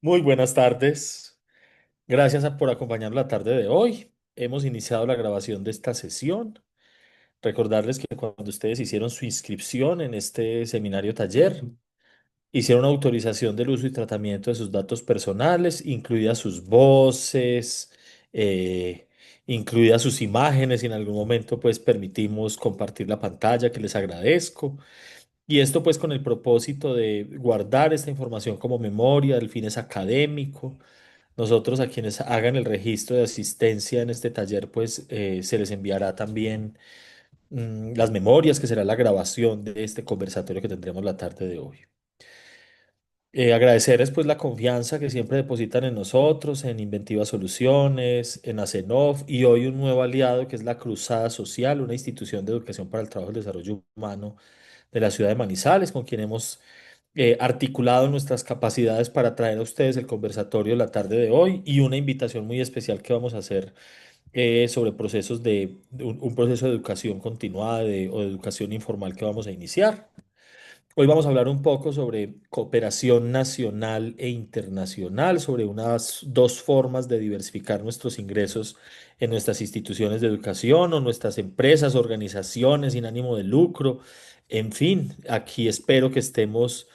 Muy buenas tardes. Gracias por acompañarnos la tarde de hoy. Hemos iniciado la grabación de esta sesión. Recordarles que cuando ustedes hicieron su inscripción en este seminario taller, hicieron autorización del uso y tratamiento de sus datos personales, incluidas sus voces, eh, incluidas sus imágenes, y en algún momento pues permitimos compartir la pantalla, que les agradezco. Y esto pues con el propósito de guardar esta información como memoria, del fines académico. Nosotros a quienes hagan el registro de asistencia en este taller, pues se les enviará también las memorias, que será la grabación de este conversatorio que tendremos la tarde de hoy. Agradecerles pues la confianza que siempre depositan en nosotros, en Inventiva Soluciones, en Acenov y hoy un nuevo aliado que es la Cruzada Social, una institución de educación para el trabajo y el desarrollo humano de la ciudad de Manizales, con quien hemos articulado nuestras capacidades para traer a ustedes el conversatorio la tarde de hoy y una invitación muy especial que vamos a hacer sobre procesos de un proceso de educación continuada o de educación informal que vamos a iniciar. Hoy vamos a hablar un poco sobre cooperación nacional e internacional, sobre unas dos formas de diversificar nuestros ingresos en nuestras instituciones de educación o nuestras empresas, organizaciones sin ánimo de lucro. En fin, aquí espero que estemos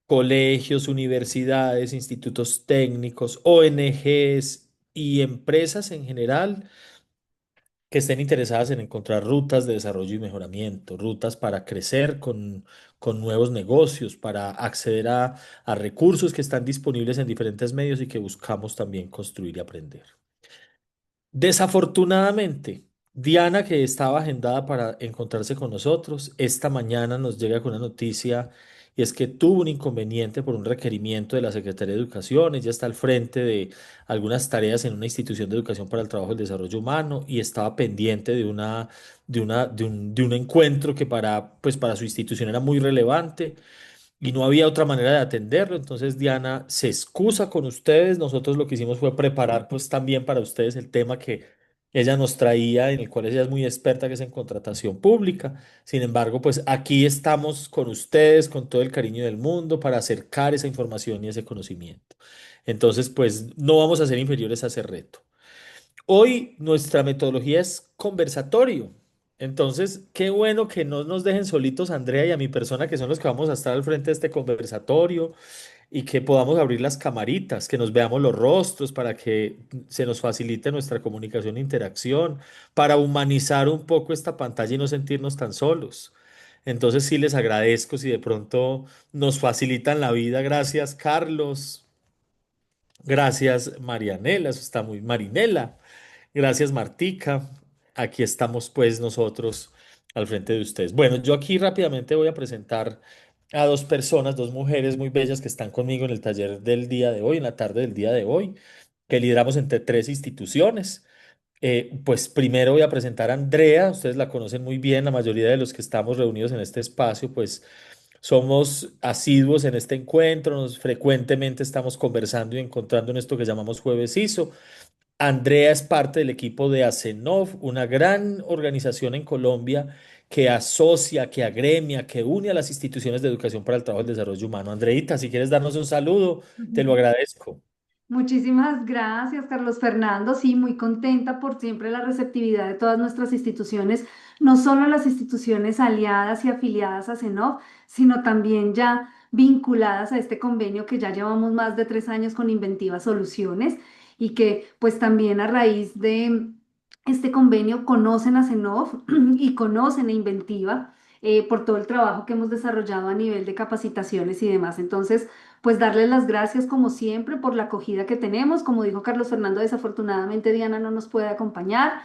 colegios, universidades, institutos técnicos, ONGs y empresas en general que estén interesadas en encontrar rutas de desarrollo y mejoramiento, rutas para crecer con nuevos negocios, para acceder a recursos que están disponibles en diferentes medios y que buscamos también construir y aprender. Desafortunadamente, Diana, que estaba agendada para encontrarse con nosotros, esta mañana nos llega con una noticia y es que tuvo un inconveniente por un requerimiento de la Secretaría de Educación. Ella está al frente de algunas tareas en una institución de educación para el trabajo y el desarrollo humano y estaba pendiente de un encuentro que pues para su institución era muy relevante y no había otra manera de atenderlo. Entonces Diana se excusa con ustedes. Nosotros lo que hicimos fue preparar pues también para ustedes el tema que ella nos traía, en el cual ella es muy experta, que es en contratación pública. Sin embargo, pues aquí estamos con ustedes con todo el cariño del mundo para acercar esa información y ese conocimiento. Entonces, pues no vamos a ser inferiores a ese reto. Hoy nuestra metodología es conversatorio. Entonces, qué bueno que no nos dejen solitos a Andrea y a mi persona, que son los que vamos a estar al frente de este conversatorio, y que podamos abrir las camaritas, que nos veamos los rostros para que se nos facilite nuestra comunicación e interacción, para humanizar un poco esta pantalla y no sentirnos tan solos. Entonces, sí les agradezco si de pronto nos facilitan la vida. Gracias, Carlos. Gracias, Marianela. Eso está muy... Marinela. Gracias, Martica. Aquí estamos pues nosotros al frente de ustedes. Bueno, yo aquí rápidamente voy a presentar a dos personas, dos mujeres muy bellas que están conmigo en el taller del día de hoy, en la tarde del día de hoy, que lideramos entre tres instituciones. Pues primero voy a presentar a Andrea. Ustedes la conocen muy bien, la mayoría de los que estamos reunidos en este espacio, pues somos asiduos en este encuentro, frecuentemente estamos conversando y encontrando en esto que llamamos Jueves ISO. Andrea es parte del equipo de ACENOV, una gran organización en Colombia que asocia, que agremia, que une a las instituciones de educación para el trabajo y el desarrollo humano. Andreita, si quieres darnos un saludo, te lo agradezco. Muchísimas gracias, Carlos Fernando. Sí, muy contenta por siempre la receptividad de todas nuestras instituciones, no solo las instituciones aliadas y afiliadas a CENOV, sino también ya vinculadas a este convenio que ya llevamos más de 3 años con Inventiva Soluciones y que pues también a raíz de este convenio conocen a CENOV y conocen a Inventiva por todo el trabajo que hemos desarrollado a nivel de capacitaciones y demás. Entonces, pues darles las gracias como siempre por la acogida que tenemos. Como dijo Carlos Fernando, desafortunadamente Diana no nos puede acompañar,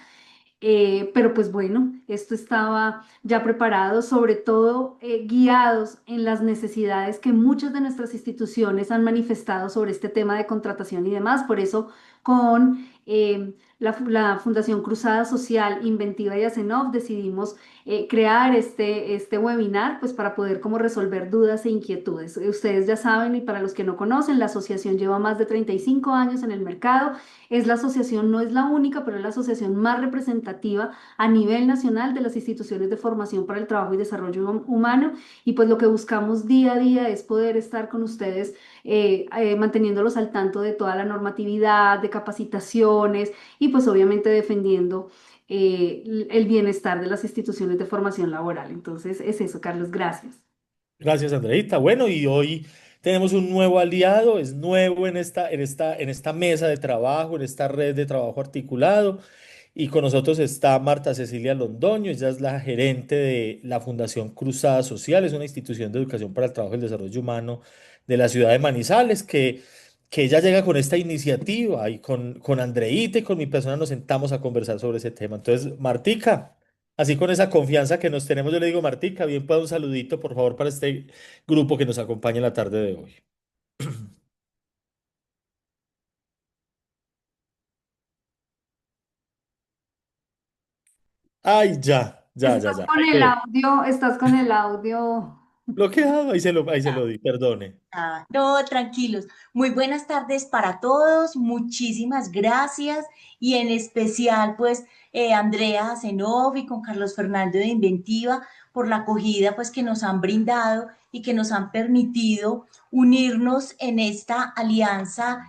pero pues bueno, esto estaba ya preparado, sobre todo guiados en las necesidades que muchas de nuestras instituciones han manifestado sobre este tema de contratación y demás. Por eso con la Fundación Cruzada Social, Inventiva y Acenov decidimos crear este webinar pues para poder como resolver dudas e inquietudes. Ustedes ya saben y para los que no conocen, la asociación lleva más de 35 años en el mercado. Es la asociación, no es la única, pero es la asociación más representativa a nivel nacional de las instituciones de formación para el trabajo y desarrollo humano. Y pues lo que buscamos día a día es poder estar con ustedes manteniéndolos al tanto de toda la normatividad, de capacitaciones y pues obviamente defendiendo el bienestar de las instituciones de formación laboral. Entonces, es eso, Carlos, gracias. Gracias, Andreita. Bueno, y hoy tenemos un nuevo aliado, es nuevo en esta mesa de trabajo, en esta red de trabajo articulado. Y con nosotros está Marta Cecilia Londoño, ella es la gerente de la Fundación Cruzada Social, es una institución de educación para el trabajo y el desarrollo humano de la ciudad de Manizales, que ella llega con esta iniciativa y con Andreita y con mi persona nos sentamos a conversar sobre ese tema. Entonces, Martica, así con esa confianza que nos tenemos, yo le digo, Martica, bien pueda un saludito, por favor, para este grupo que nos acompaña en la tarde de hoy. Ay, ya. Estás con el audio. Bloqueado, ahí se lo di, perdone. Ah, no, tranquilos. Muy buenas tardes para todos. Muchísimas gracias. Y en especial, pues, Andrea Zenov y con Carlos Fernando de Inventiva por la acogida, pues, que nos han brindado y que nos han permitido unirnos en esta alianza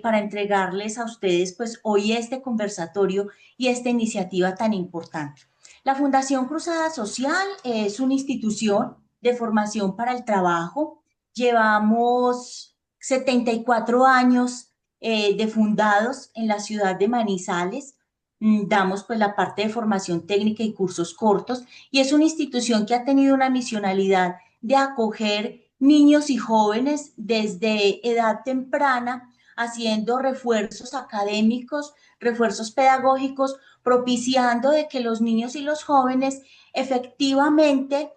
para entregarles a ustedes, pues, hoy este conversatorio y esta iniciativa tan importante. La Fundación Cruzada Social es una institución de formación para el trabajo. Llevamos 74 años de fundados en la ciudad de Manizales. Damos pues la parte de formación técnica y cursos cortos y es una institución que ha tenido una misionalidad de acoger niños y jóvenes desde edad temprana, haciendo refuerzos académicos, refuerzos pedagógicos, propiciando de que los niños y los jóvenes efectivamente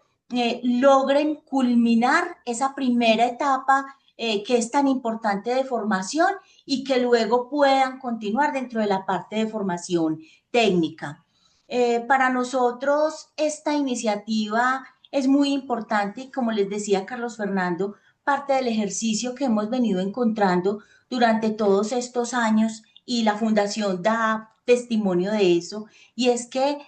logren culminar esa primera etapa que es tan importante de formación y que luego puedan continuar dentro de la parte de formación técnica. Para nosotros esta iniciativa es muy importante y como les decía Carlos Fernando, parte del ejercicio que hemos venido encontrando durante todos estos años y la fundación da testimonio de eso, y es que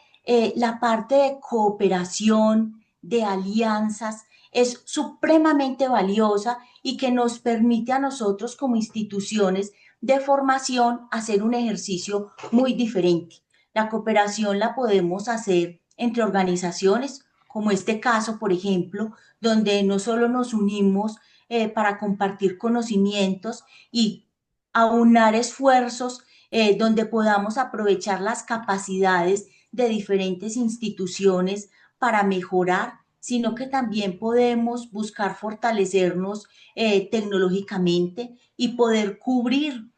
la parte de cooperación, de alianzas, es supremamente valiosa y que nos permite a nosotros como instituciones de formación hacer un ejercicio muy diferente. La cooperación la podemos hacer entre organizaciones, como este caso, por ejemplo, donde no solo nos unimos para compartir conocimientos y aunar esfuerzos, donde podamos aprovechar las capacidades de diferentes instituciones para mejorar, sino que también podemos buscar fortalecernos tecnológicamente y poder cubrir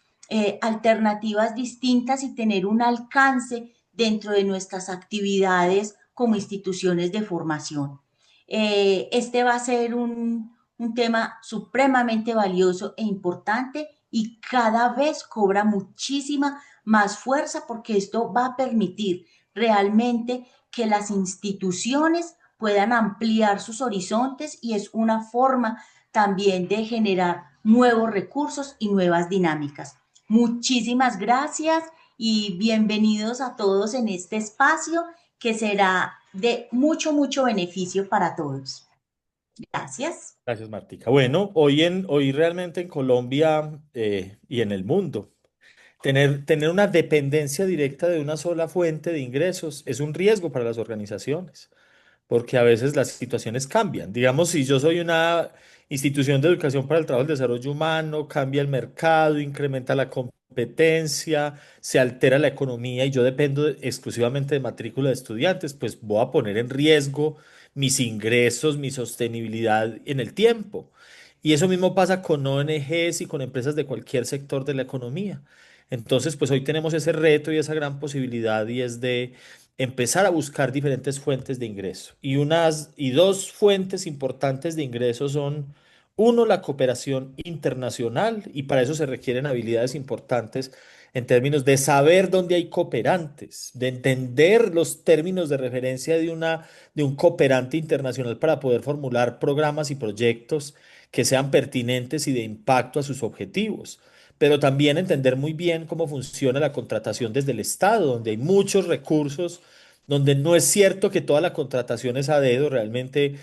alternativas distintas y tener un alcance dentro de nuestras actividades como instituciones de formación. Este va a ser un tema supremamente valioso e importante y cada vez cobra muchísima más fuerza porque esto va a permitir realmente que las instituciones puedan ampliar sus horizontes y es una forma también de generar nuevos recursos y nuevas dinámicas. Muchísimas gracias y bienvenidos a todos en este espacio que será de mucho beneficio para todos. Gracias. Gracias, Martica. Bueno, hoy realmente en Colombia y en el mundo, tener una dependencia directa de una sola fuente de ingresos es un riesgo para las organizaciones, porque a veces las situaciones cambian. Digamos, si yo soy una institución de educación para el trabajo y el desarrollo humano, cambia el mercado, incrementa la competencia, se altera la economía y yo dependo exclusivamente de matrícula de estudiantes, pues voy a poner en riesgo mis ingresos, mi sostenibilidad en el tiempo. Y eso mismo pasa con ONGs y con empresas de cualquier sector de la economía. Entonces, pues hoy tenemos ese reto y esa gran posibilidad y es de empezar a buscar diferentes fuentes de ingreso. Y dos fuentes importantes de ingreso son, uno, la cooperación internacional, y para eso se requieren habilidades importantes en términos de saber dónde hay cooperantes, de entender los términos de referencia de un cooperante internacional para poder formular programas y proyectos que sean pertinentes y de impacto a sus objetivos, pero también entender muy bien cómo funciona la contratación desde el Estado, donde hay muchos recursos, donde no es cierto que toda la contratación es a dedo, realmente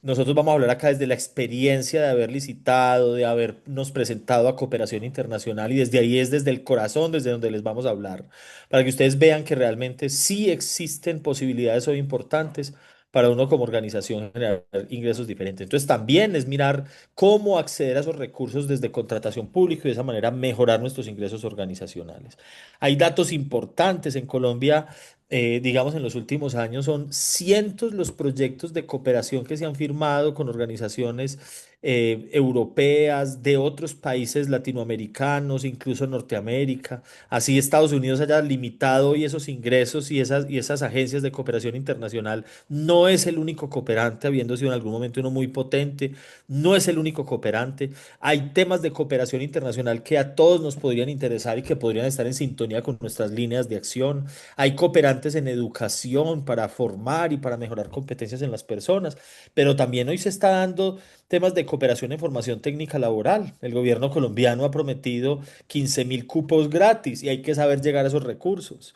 Nosotros vamos a hablar acá desde la experiencia de haber licitado, de habernos presentado a cooperación internacional y desde ahí es desde el corazón, desde donde les vamos a hablar, para que ustedes vean que realmente sí existen posibilidades hoy importantes para uno como organización generar ingresos diferentes. Entonces también es mirar cómo acceder a esos recursos desde contratación pública y de esa manera mejorar nuestros ingresos organizacionales. Hay datos importantes en Colombia. Digamos, en los últimos años son cientos los proyectos de cooperación que se han firmado con organizaciones europeas, de otros países latinoamericanos, incluso Norteamérica. Así Estados Unidos haya limitado hoy esos ingresos y esas agencias de cooperación internacional. No es el único cooperante, habiendo sido en algún momento uno muy potente, no es el único cooperante. Hay temas de cooperación internacional que a todos nos podrían interesar y que podrían estar en sintonía con nuestras líneas de acción. Hay cooperantes en educación para formar y para mejorar competencias en las personas, pero también hoy se está dando temas de cooperación en formación técnica laboral. El gobierno colombiano ha prometido 15.000 cupos gratis y hay que saber llegar a esos recursos.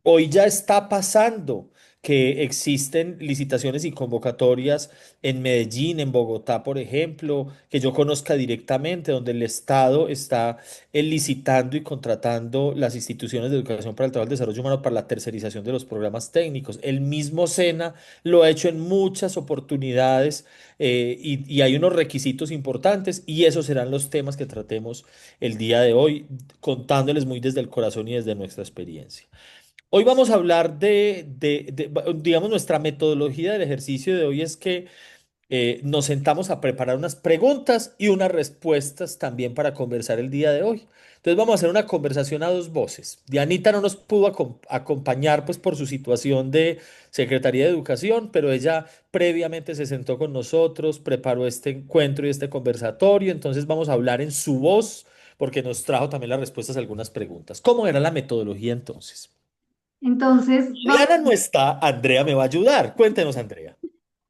Hoy ya está pasando que existen licitaciones y convocatorias en Medellín, en Bogotá, por ejemplo, que yo conozca directamente, donde el Estado está licitando y contratando las instituciones de educación para el trabajo y el desarrollo humano para la tercerización de los programas técnicos. El mismo SENA lo ha hecho en muchas oportunidades y hay unos requisitos importantes y esos serán los temas que tratemos el día de hoy, contándoles muy desde el corazón y desde nuestra experiencia. Hoy vamos a hablar digamos, nuestra metodología del ejercicio de hoy es que nos sentamos a preparar unas preguntas y unas respuestas también para conversar el día de hoy. Entonces vamos a hacer una conversación a dos voces. Dianita no nos pudo acompañar pues por su situación de Secretaría de Educación, pero ella previamente se sentó con nosotros, preparó este encuentro y este conversatorio. Entonces vamos a hablar en su voz porque nos trajo también las respuestas a algunas preguntas. ¿Cómo era la metodología entonces? Entonces, vamos. Diana no está, Andrea me va a ayudar. Cuéntenos, Andrea.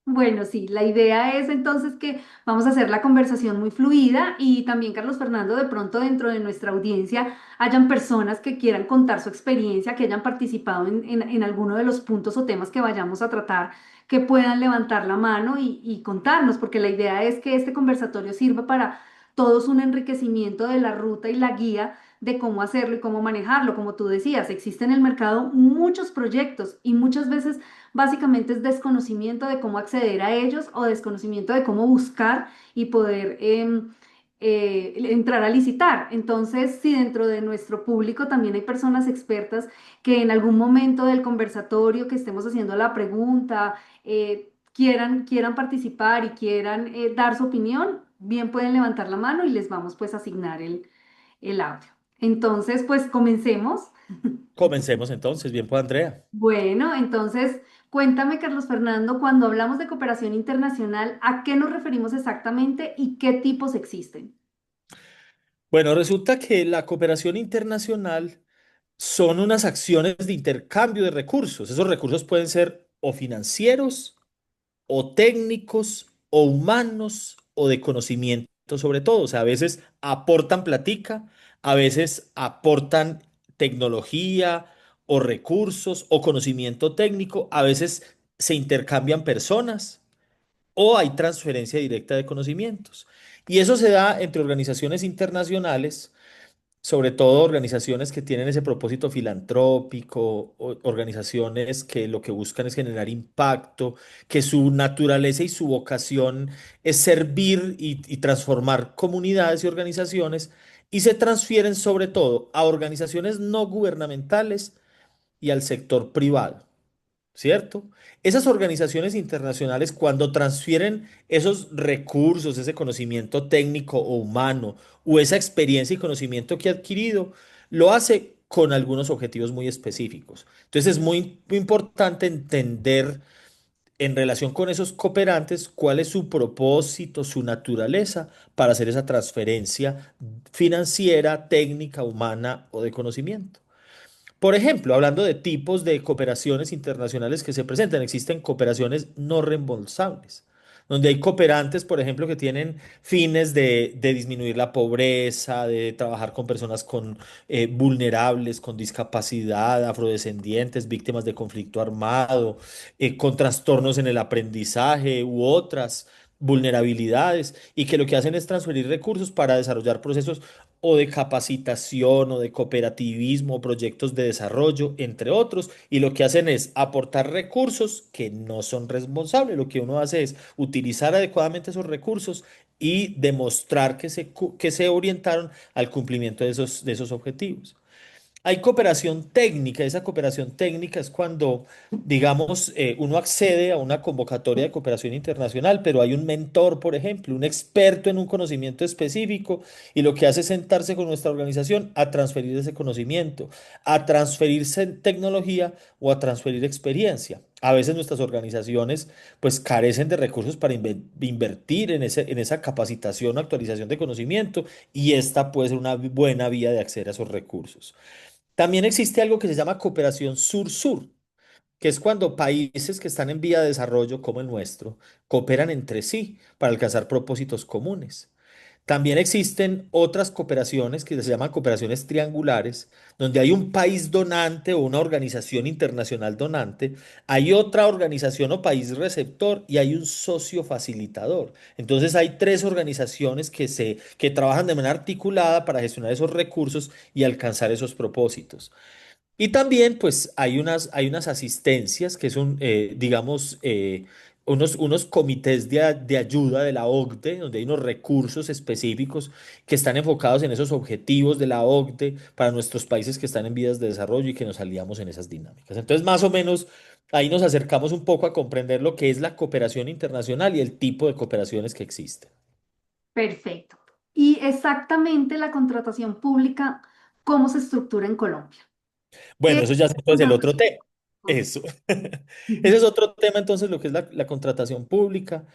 Bueno, sí, la idea es entonces que vamos a hacer la conversación muy fluida y también, Carlos Fernando, de pronto dentro de nuestra audiencia hayan personas que quieran contar su experiencia, que hayan participado en alguno de los puntos o temas que vayamos a tratar, que puedan levantar la mano y contarnos, porque la idea es que este conversatorio sirva para todos un enriquecimiento de la ruta y la guía de cómo hacerlo y cómo manejarlo. Como tú decías, existen en el mercado muchos proyectos y muchas veces básicamente es desconocimiento de cómo acceder a ellos o desconocimiento de cómo buscar y poder entrar a licitar. Entonces, si dentro de nuestro público también hay personas expertas que en algún momento del conversatorio que estemos haciendo la pregunta, quieran participar y quieran dar su opinión, bien pueden levantar la mano y les vamos pues a asignar el audio. Entonces, pues comencemos. Comencemos entonces. Bien, pues, Andrea. Bueno, entonces cuéntame, Carlos Fernando, cuando hablamos de cooperación internacional, ¿a qué nos referimos exactamente y qué tipos existen? Bueno, resulta que la cooperación internacional son unas acciones de intercambio de recursos. Esos recursos pueden ser o financieros, o técnicos, o humanos, o de conocimiento sobre todo. O sea, a veces aportan platica, a veces aportan tecnología o recursos o conocimiento técnico, a veces se intercambian personas o hay transferencia directa de conocimientos. Y eso se da entre organizaciones internacionales, sobre todo organizaciones que tienen ese propósito filantrópico, organizaciones que lo que buscan es generar impacto, que su naturaleza y su vocación es servir y transformar comunidades y organizaciones, y se transfieren sobre todo a organizaciones no gubernamentales y al sector privado. ¿Cierto? Esas organizaciones internacionales, cuando transfieren esos recursos, ese conocimiento técnico o humano, o esa experiencia y conocimiento que ha adquirido, lo hace con algunos objetivos muy específicos. Entonces es muy importante entender en relación con esos cooperantes cuál es su propósito, su naturaleza para hacer esa transferencia financiera, técnica, humana o de conocimiento. Por ejemplo, hablando de tipos de cooperaciones internacionales que se presentan, existen cooperaciones no reembolsables. donde hay cooperantes, por ejemplo, que tienen fines de disminuir la pobreza, de trabajar con personas con vulnerables, con discapacidad, afrodescendientes, víctimas de conflicto armado, con trastornos en el aprendizaje u otras vulnerabilidades, y que lo que hacen es transferir recursos para desarrollar procesos o de capacitación o de cooperativismo, o proyectos de desarrollo, entre otros, y lo que hacen es aportar recursos que no son responsables. Lo que uno hace es utilizar adecuadamente esos recursos y demostrar que se orientaron al cumplimiento de esos objetivos. Hay cooperación técnica. Esa cooperación técnica es cuando, digamos, uno accede a una convocatoria de cooperación internacional, pero hay un mentor, por ejemplo, un experto en un conocimiento específico, y lo que hace es sentarse con nuestra organización a transferir ese conocimiento, a transferirse tecnología o a transferir experiencia. A veces nuestras organizaciones pues carecen de recursos para invertir en esa capacitación o actualización de conocimiento, y esta puede ser una buena vía de acceder a esos recursos. También existe algo que se llama cooperación sur-sur, que es cuando países que están en vía de desarrollo, como el nuestro, cooperan entre sí para alcanzar propósitos comunes. También existen otras cooperaciones que se llaman cooperaciones triangulares, donde hay un país donante o una organización internacional donante, hay otra organización o país receptor y hay un socio facilitador. Entonces hay tres organizaciones que trabajan de manera articulada para gestionar esos recursos y alcanzar esos propósitos. Y también, pues, hay unas asistencias que son, digamos, unos comités de ayuda de la OCDE, donde hay unos recursos específicos que están enfocados en esos objetivos de la OCDE para nuestros países que están en vías de desarrollo y que nos aliamos en esas dinámicas. Entonces, más o menos, ahí nos acercamos un poco a comprender lo que es la cooperación internacional y el tipo de cooperaciones que existen. Perfecto. Y exactamente la contratación pública, ¿cómo se estructura en Colombia? ¿Qué Bueno, eso ya es entonces el otro contratación tema. pública? Eso. Ese es otro tema, entonces, lo que es la contratación pública.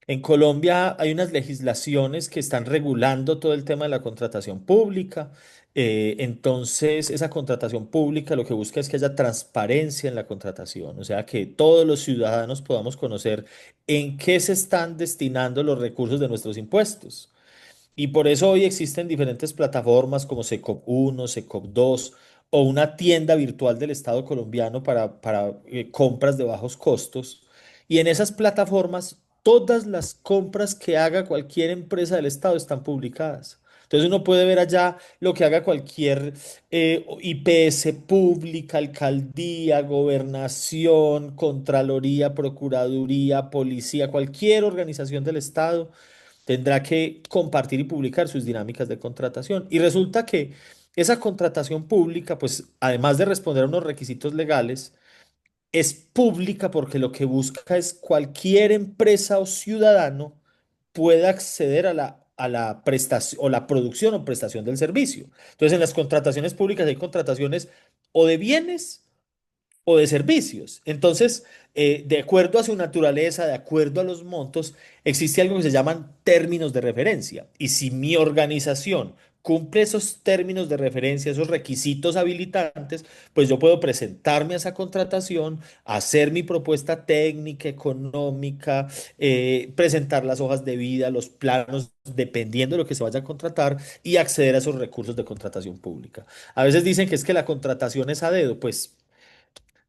En Colombia hay unas legislaciones que están regulando todo el tema de la contratación pública. Entonces, esa contratación pública lo que busca es que haya transparencia en la contratación, o sea, que todos los ciudadanos podamos conocer en qué se están destinando los recursos de nuestros impuestos. Y por eso hoy existen diferentes plataformas como Secop 1, Secop 2, o una tienda virtual del Estado colombiano para compras de bajos costos. Y en esas plataformas, todas las compras que haga cualquier empresa del Estado están publicadas. Entonces uno puede ver allá lo que haga cualquier IPS pública, alcaldía, gobernación, contraloría, procuraduría, policía, cualquier organización del Estado tendrá que compartir y publicar sus dinámicas de contratación. Y resulta que esa contratación pública, pues además de responder a unos requisitos legales, es pública porque lo que busca es cualquier empresa o ciudadano pueda acceder a la prestación o la producción o prestación del servicio. Entonces, en las contrataciones públicas hay contrataciones o de bienes o de servicios. Entonces, de acuerdo a su naturaleza, de acuerdo a los montos, existe algo que se llaman términos de referencia. Y si mi organización cumple esos términos de referencia, esos requisitos habilitantes, pues yo puedo presentarme a esa contratación, hacer mi propuesta técnica, económica, presentar las hojas de vida, los planos, dependiendo de lo que se vaya a contratar, y acceder a esos recursos de contratación pública. A veces dicen que es que la contratación es a dedo, pues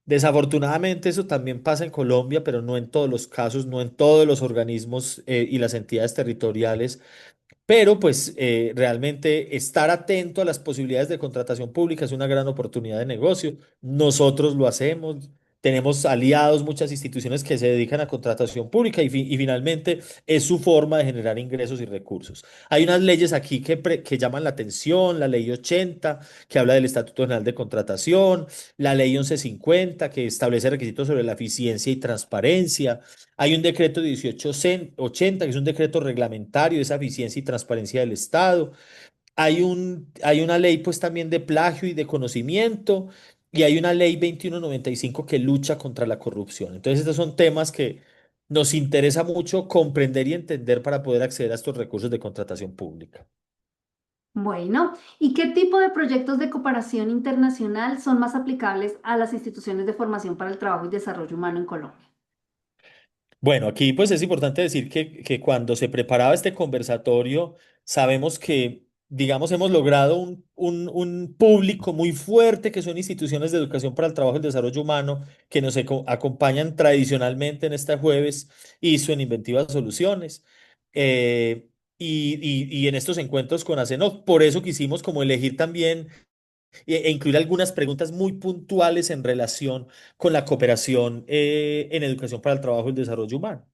desafortunadamente eso también pasa en Colombia, pero no en todos los casos, no en todos los organismos y las entidades territoriales. Pero pues realmente estar atento a las posibilidades de contratación pública es una gran oportunidad de negocio. Nosotros lo hacemos. Tenemos aliados, muchas instituciones que se dedican a contratación pública, y finalmente es su forma de generar ingresos y recursos. Hay unas leyes aquí que llaman la atención: la ley 80, que habla del Estatuto General de Contratación; la ley 1150, que establece requisitos sobre la eficiencia y transparencia; hay un decreto 1880, que es un decreto reglamentario de esa eficiencia y transparencia del Estado; hay una ley pues también de plagio y de conocimiento; y hay una ley 2195 que lucha contra la corrupción. Entonces, estos son temas que nos interesa mucho comprender y entender para poder acceder a estos recursos de contratación pública. Bueno, ¿y qué tipo de proyectos de cooperación internacional son más aplicables a las instituciones de formación para el trabajo y desarrollo humano en Colombia? Bueno, aquí pues es importante decir que cuando se preparaba este conversatorio, sabemos que, digamos, hemos logrado un público muy fuerte que son instituciones de educación para el trabajo y el desarrollo humano que nos acompañan tradicionalmente en este jueves ISO en Inventivas Soluciones eh, y en estos encuentros con ACENOC. Por eso quisimos como elegir también e incluir algunas preguntas muy puntuales en relación con la cooperación en educación para el trabajo y el desarrollo humano.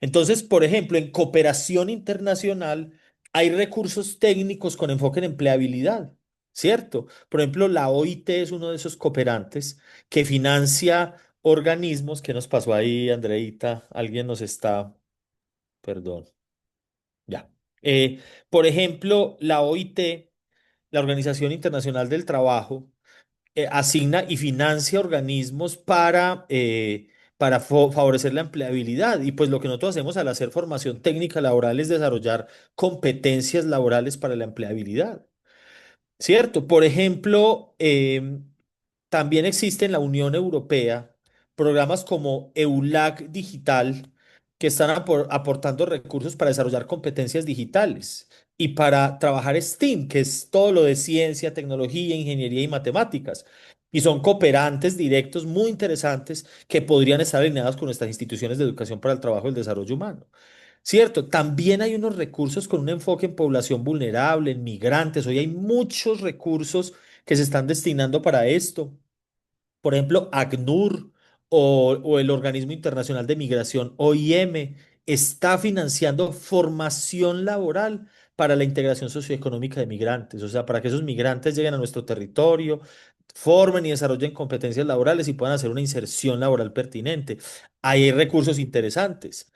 Entonces, por ejemplo, en cooperación internacional hay recursos técnicos con enfoque en empleabilidad, ¿cierto? Por ejemplo, la OIT es uno de esos cooperantes que financia organismos. ¿Qué nos pasó ahí, Andreita? Alguien nos está, perdón, ya. Eh, por ejemplo, la OIT, la Organización Internacional del Trabajo, asigna y financia organismos para favorecer la empleabilidad. Y pues lo que nosotros hacemos al hacer formación técnica laboral es desarrollar competencias laborales para la empleabilidad. ¿Cierto? Por ejemplo, también existe en la Unión Europea programas como EULAC Digital que están aportando recursos para desarrollar competencias digitales y para trabajar STEAM, que es todo lo de ciencia, tecnología, ingeniería y matemáticas. Y son cooperantes directos muy interesantes que podrían estar alineados con nuestras instituciones de educación para el trabajo y el desarrollo humano. Cierto, también hay unos recursos con un enfoque en población vulnerable, en migrantes. Hoy hay muchos recursos que se están destinando para esto. Por ejemplo, ACNUR o el Organismo Internacional de Migración, OIM, está financiando formación laboral para la integración socioeconómica de migrantes. O sea, para que esos migrantes lleguen a nuestro territorio, formen y desarrollen competencias laborales y puedan hacer una inserción laboral pertinente. Ahí hay recursos interesantes.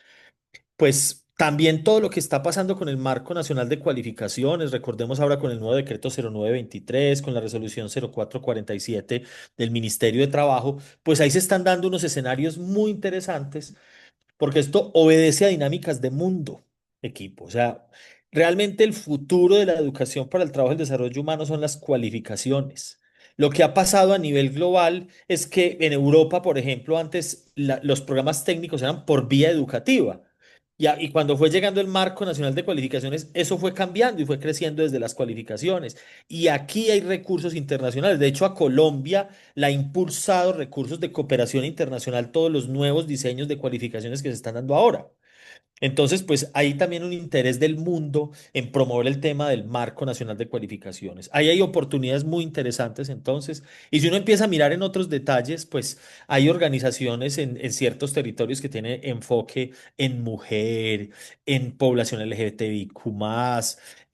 Pues también todo lo que está pasando con el Marco Nacional de Cualificaciones, recordemos ahora con el nuevo decreto 0923, con la resolución 0447 del Ministerio de Trabajo, pues ahí se están dando unos escenarios muy interesantes porque esto obedece a dinámicas de mundo, equipo. O sea, realmente el futuro de la educación para el trabajo y el desarrollo humano son las cualificaciones. Lo que ha pasado a nivel global es que en Europa, por ejemplo, antes los programas técnicos eran por vía educativa. Y cuando fue llegando el Marco Nacional de Cualificaciones, eso fue cambiando y fue creciendo desde las cualificaciones. Y aquí hay recursos internacionales. De hecho, a Colombia la ha impulsado recursos de cooperación internacional, todos los nuevos diseños de cualificaciones que se están dando ahora. Entonces, pues hay también un interés del mundo en promover el tema del Marco Nacional de Cualificaciones. Ahí hay oportunidades muy interesantes entonces. Y si uno empieza a mirar en otros detalles, pues hay organizaciones en ciertos territorios que tienen enfoque en mujer, en población LGBTIQ+,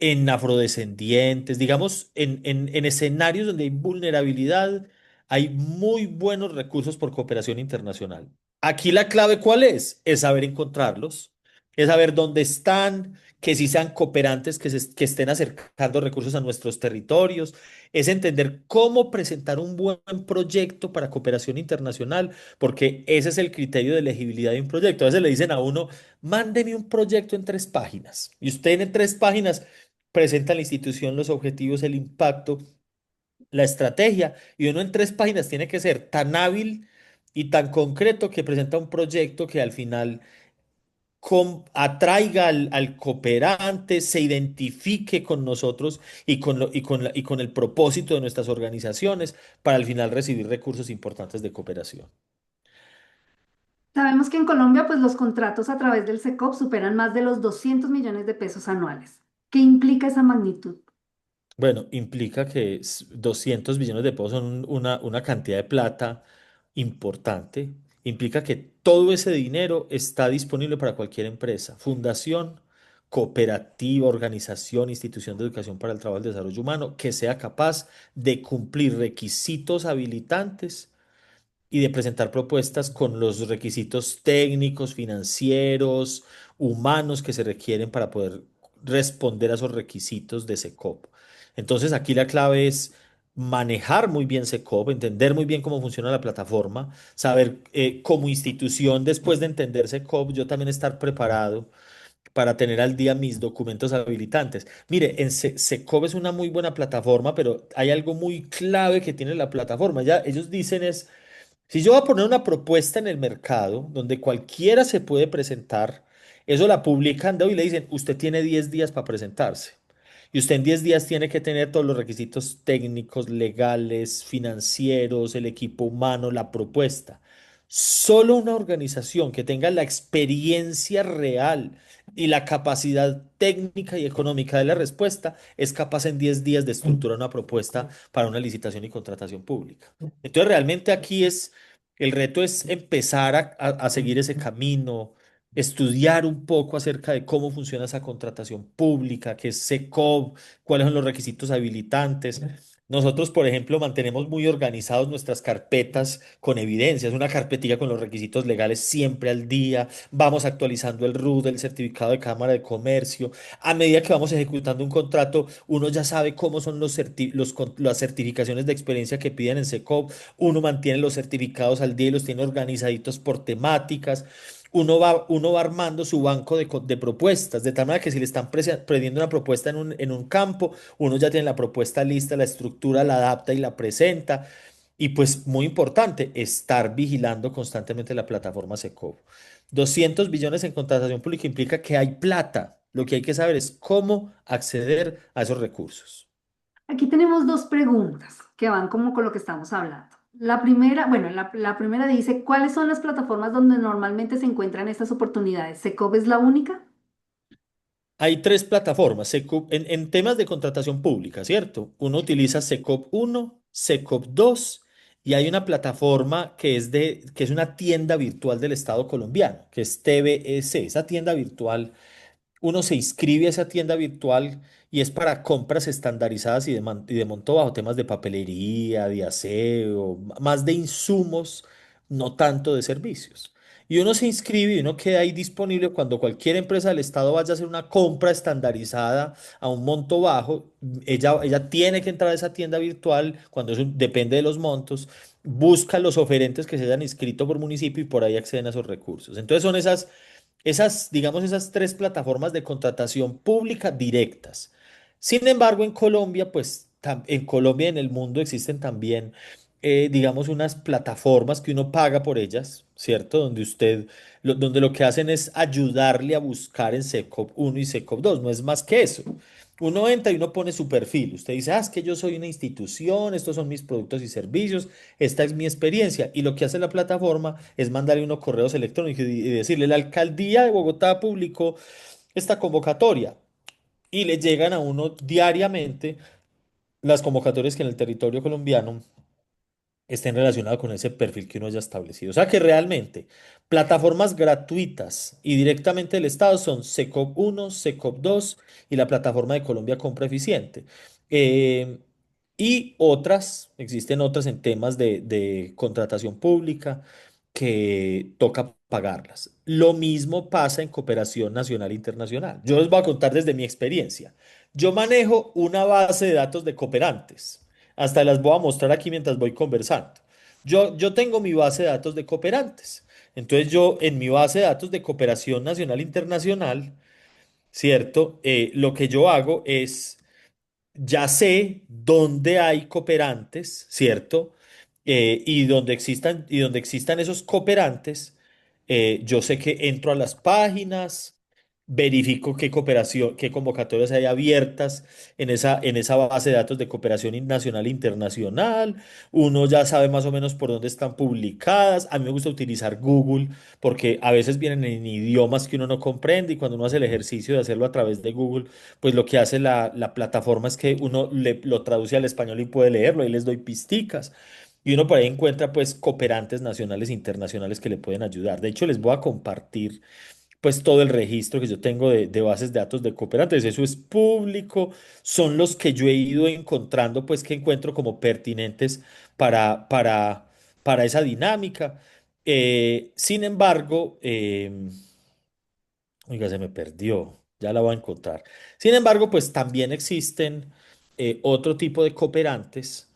en afrodescendientes, digamos, en escenarios donde hay vulnerabilidad, hay muy buenos recursos por cooperación internacional. Aquí la clave, ¿cuál es? Es saber encontrarlos, es saber dónde están, que sí sean cooperantes, que estén acercando recursos a nuestros territorios, es entender cómo presentar un buen proyecto para cooperación internacional, porque ese es el criterio de elegibilidad de un proyecto. A veces le dicen a uno, mándeme un proyecto en 3 páginas, y usted en 3 páginas presenta a la institución los objetivos, el impacto, la estrategia, y uno en 3 páginas tiene que ser tan hábil y tan concreto que presenta un proyecto que al final atraiga al cooperante, se identifique con nosotros y con el propósito de nuestras organizaciones para al final recibir recursos importantes de cooperación. Sabemos que en Colombia, pues los contratos a través del SECOP superan más de los 200 millones de pesos anuales. ¿Qué implica esa magnitud? Bueno, implica que 200 billones de pesos son una cantidad de plata importante. Implica que todo ese dinero está disponible para cualquier empresa, fundación, cooperativa, organización, institución de educación para el trabajo y el desarrollo humano, que sea capaz de cumplir requisitos habilitantes y de presentar propuestas con los requisitos técnicos, financieros, humanos que se requieren para poder responder a esos requisitos de SECOP. Entonces, aquí la clave es manejar muy bien SECOP, entender muy bien cómo funciona la plataforma, saber como institución, después de entender SECOP, yo también estar preparado para tener al día mis documentos habilitantes. Mire, SECOP es una muy buena plataforma, pero hay algo muy clave que tiene la plataforma. Ya ellos dicen es Si yo voy a poner una propuesta en el mercado donde cualquiera se puede presentar, eso la publican de hoy y le dicen, usted tiene 10 días para presentarse. Y usted en 10 días tiene que tener todos los requisitos técnicos, legales, financieros, el equipo humano, la propuesta. Solo una organización que tenga la experiencia real y la capacidad técnica y económica de la respuesta es capaz en 10 días de estructurar una propuesta para una licitación y contratación pública. Entonces, realmente aquí el reto es empezar a seguir ese camino, estudiar un poco acerca de cómo funciona esa contratación pública, qué es SECOV, cuáles son los requisitos habilitantes. Nosotros, por ejemplo, mantenemos muy organizados nuestras carpetas con evidencias, una carpetilla con los requisitos legales siempre al día, vamos actualizando el RUT, el certificado de Cámara de Comercio. A medida que vamos ejecutando un contrato, uno ya sabe cómo son las certificaciones de experiencia que piden en SECOV, uno mantiene los certificados al día y los tiene organizaditos por temáticas. Uno va armando su banco de propuestas, de tal manera que si le están pidiendo una propuesta en un campo, uno ya tiene la propuesta lista, la estructura, la adapta y la presenta. Y pues muy importante, estar vigilando constantemente la plataforma Secovo. 200 billones en contratación pública implica que hay plata. Lo que hay que saber es cómo acceder a esos recursos. Aquí tenemos dos preguntas que van como con lo que estamos hablando. La primera, bueno, la primera dice, ¿cuáles son las plataformas donde normalmente se encuentran estas oportunidades? ¿Secov es la única? Hay tres plataformas en temas de contratación pública, ¿cierto? Uno utiliza Secop 1, Secop 2 y hay una plataforma que es una tienda virtual del Estado colombiano, que es TBEC. Esa tienda virtual uno se inscribe a esa tienda virtual y es para compras estandarizadas y de monto bajo temas de papelería, de aseo, más de insumos, no tanto de servicios. Y uno se inscribe y uno queda ahí disponible cuando cualquier empresa del Estado vaya a hacer una compra estandarizada a un monto bajo. Ella tiene que entrar a esa tienda virtual cuando eso depende de los montos, busca los oferentes que se hayan inscrito por municipio y por ahí acceden a esos recursos. Entonces son digamos, esas tres plataformas de contratación pública directas. Sin embargo, en Colombia, pues en Colombia y en el mundo existen también, digamos, unas plataformas que uno paga por ellas, ¿cierto? Donde lo que hacen es ayudarle a buscar en SECOP 1 y SECOP 2, no es más que eso. Uno entra y uno pone su perfil. Usted dice, es que yo soy una institución, estos son mis productos y servicios, esta es mi experiencia. Y lo que hace la plataforma es mandarle unos correos electrónicos y decirle, la alcaldía de Bogotá publicó esta convocatoria y le llegan a uno diariamente las convocatorias que en el territorio colombiano estén relacionadas con ese perfil que uno haya establecido. O sea que realmente plataformas gratuitas y directamente del Estado son SECOP 1, SECOP 2 y la plataforma de Colombia Compra Eficiente. Eh, y existen otras en temas de contratación pública que toca pagarlas. Lo mismo pasa en cooperación nacional e internacional. Yo les voy a contar desde mi experiencia. Yo manejo una base de datos de cooperantes. Hasta las voy a mostrar aquí mientras voy conversando. Yo tengo mi base de datos de cooperantes. Entonces yo en mi base de datos de cooperación nacional e internacional, ¿cierto? Lo que yo hago es ya sé dónde hay cooperantes, ¿cierto? Y donde existan esos cooperantes, yo sé que entro a las páginas, verifico qué cooperación, qué convocatorias hay abiertas en esa base de datos de cooperación nacional e internacional. Uno ya sabe más o menos por dónde están publicadas. A mí me gusta utilizar Google porque a veces vienen en idiomas que uno no comprende y cuando uno hace el ejercicio de hacerlo a través de Google pues lo que hace la plataforma es que uno lo traduce al español y puede leerlo, ahí les doy pisticas. Y uno por ahí encuentra pues cooperantes nacionales e internacionales que le pueden ayudar. De hecho, les voy a compartir pues todo el registro que yo tengo de bases de datos de cooperantes. Eso es público, son los que yo he ido encontrando pues que encuentro como pertinentes para esa dinámica. Sin embargo, oiga, se me perdió, ya la voy a encontrar. Sin embargo, pues también existen otro tipo de cooperantes.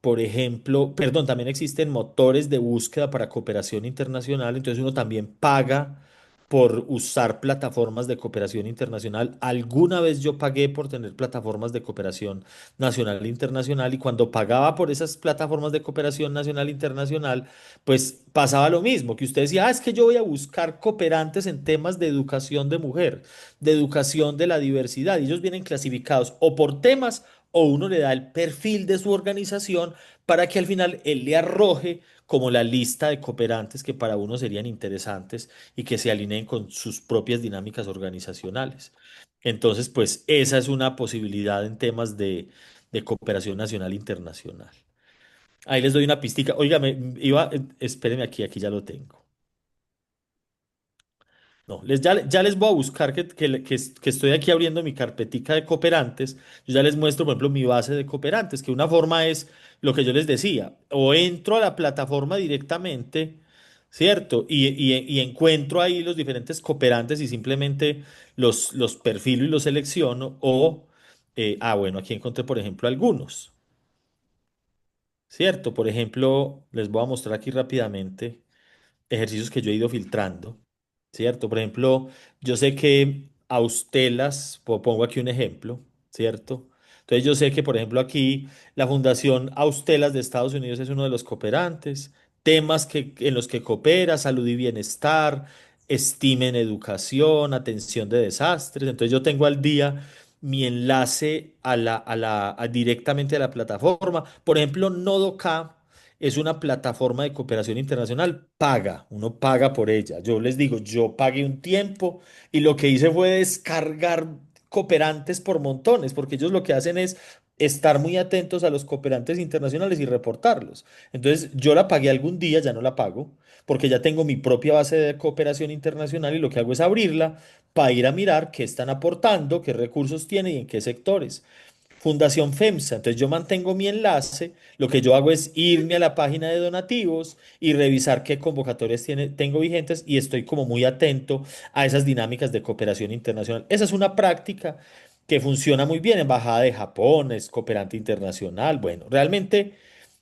Por ejemplo, también existen motores de búsqueda para cooperación internacional. Entonces uno también paga por usar plataformas de cooperación internacional. Alguna vez yo pagué por tener plataformas de cooperación nacional e internacional y cuando pagaba por esas plataformas de cooperación nacional e internacional, pues pasaba lo mismo, que usted decía, es que yo voy a buscar cooperantes en temas de educación de mujer, de educación de la diversidad, y ellos vienen clasificados o por temas o uno le da el perfil de su organización para que al final él le arroje como la lista de cooperantes que para uno serían interesantes y que se alineen con sus propias dinámicas organizacionales. Entonces, pues esa es una posibilidad en temas de cooperación nacional e internacional. Ahí les doy una pistica. Oiga, espérenme aquí, aquí ya lo tengo. No, ya les voy a buscar que estoy aquí abriendo mi carpetica de cooperantes. Yo ya les muestro, por ejemplo, mi base de cooperantes, que una forma es lo que yo les decía, o entro a la plataforma directamente, ¿cierto? Y encuentro ahí los diferentes cooperantes y simplemente los perfilo y los selecciono, o, bueno, aquí encontré, por ejemplo, algunos, ¿cierto? Por ejemplo, les voy a mostrar aquí rápidamente ejercicios que yo he ido filtrando, ¿cierto? Por ejemplo, yo sé que Austelas, pongo aquí un ejemplo, ¿cierto? Entonces yo sé que, por ejemplo, aquí la Fundación Austelas de Estados Unidos es uno de los cooperantes, temas en los que coopera, salud y bienestar, estima en educación, atención de desastres. Entonces yo tengo al día mi enlace directamente a la plataforma. Por ejemplo, Nodoka es una plataforma de cooperación internacional paga, uno paga por ella. Yo les digo, yo pagué un tiempo y lo que hice fue descargar cooperantes por montones, porque ellos lo que hacen es estar muy atentos a los cooperantes internacionales y reportarlos. Entonces, yo la pagué algún día, ya no la pago, porque ya tengo mi propia base de cooperación internacional y lo que hago es abrirla para ir a mirar qué están aportando, qué recursos tienen y en qué sectores. Fundación FEMSA. Entonces yo mantengo mi enlace, lo que yo hago es irme a la página de donativos y revisar qué convocatorias tengo vigentes y estoy como muy atento a esas dinámicas de cooperación internacional. Esa es una práctica que funciona muy bien. Embajada de Japón es cooperante internacional. Bueno, realmente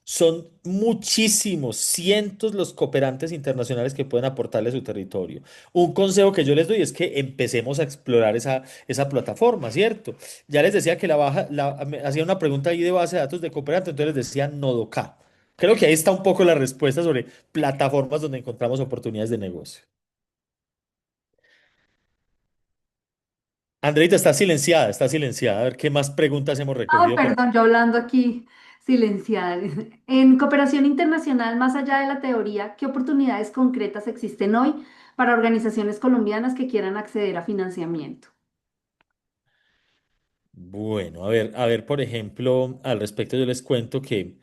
son muchísimos, cientos los cooperantes internacionales que pueden aportarle a su territorio. Un consejo que yo les doy es que empecemos a explorar esa plataforma, ¿cierto? Ya les decía que me hacía una pregunta ahí de base de datos de cooperante, entonces les decía Nodoka. Creo que ahí está un poco la respuesta sobre plataformas donde encontramos oportunidades de negocio. Andreita está silenciada, está silenciada. A ver qué más preguntas hemos Ah, recogido por perdón, yo hablando aquí silenciada. En cooperación internacional, más allá de la teoría, ¿qué oportunidades concretas existen hoy para organizaciones colombianas que quieran acceder a financiamiento? Bueno, a ver, por ejemplo, al respecto yo les cuento que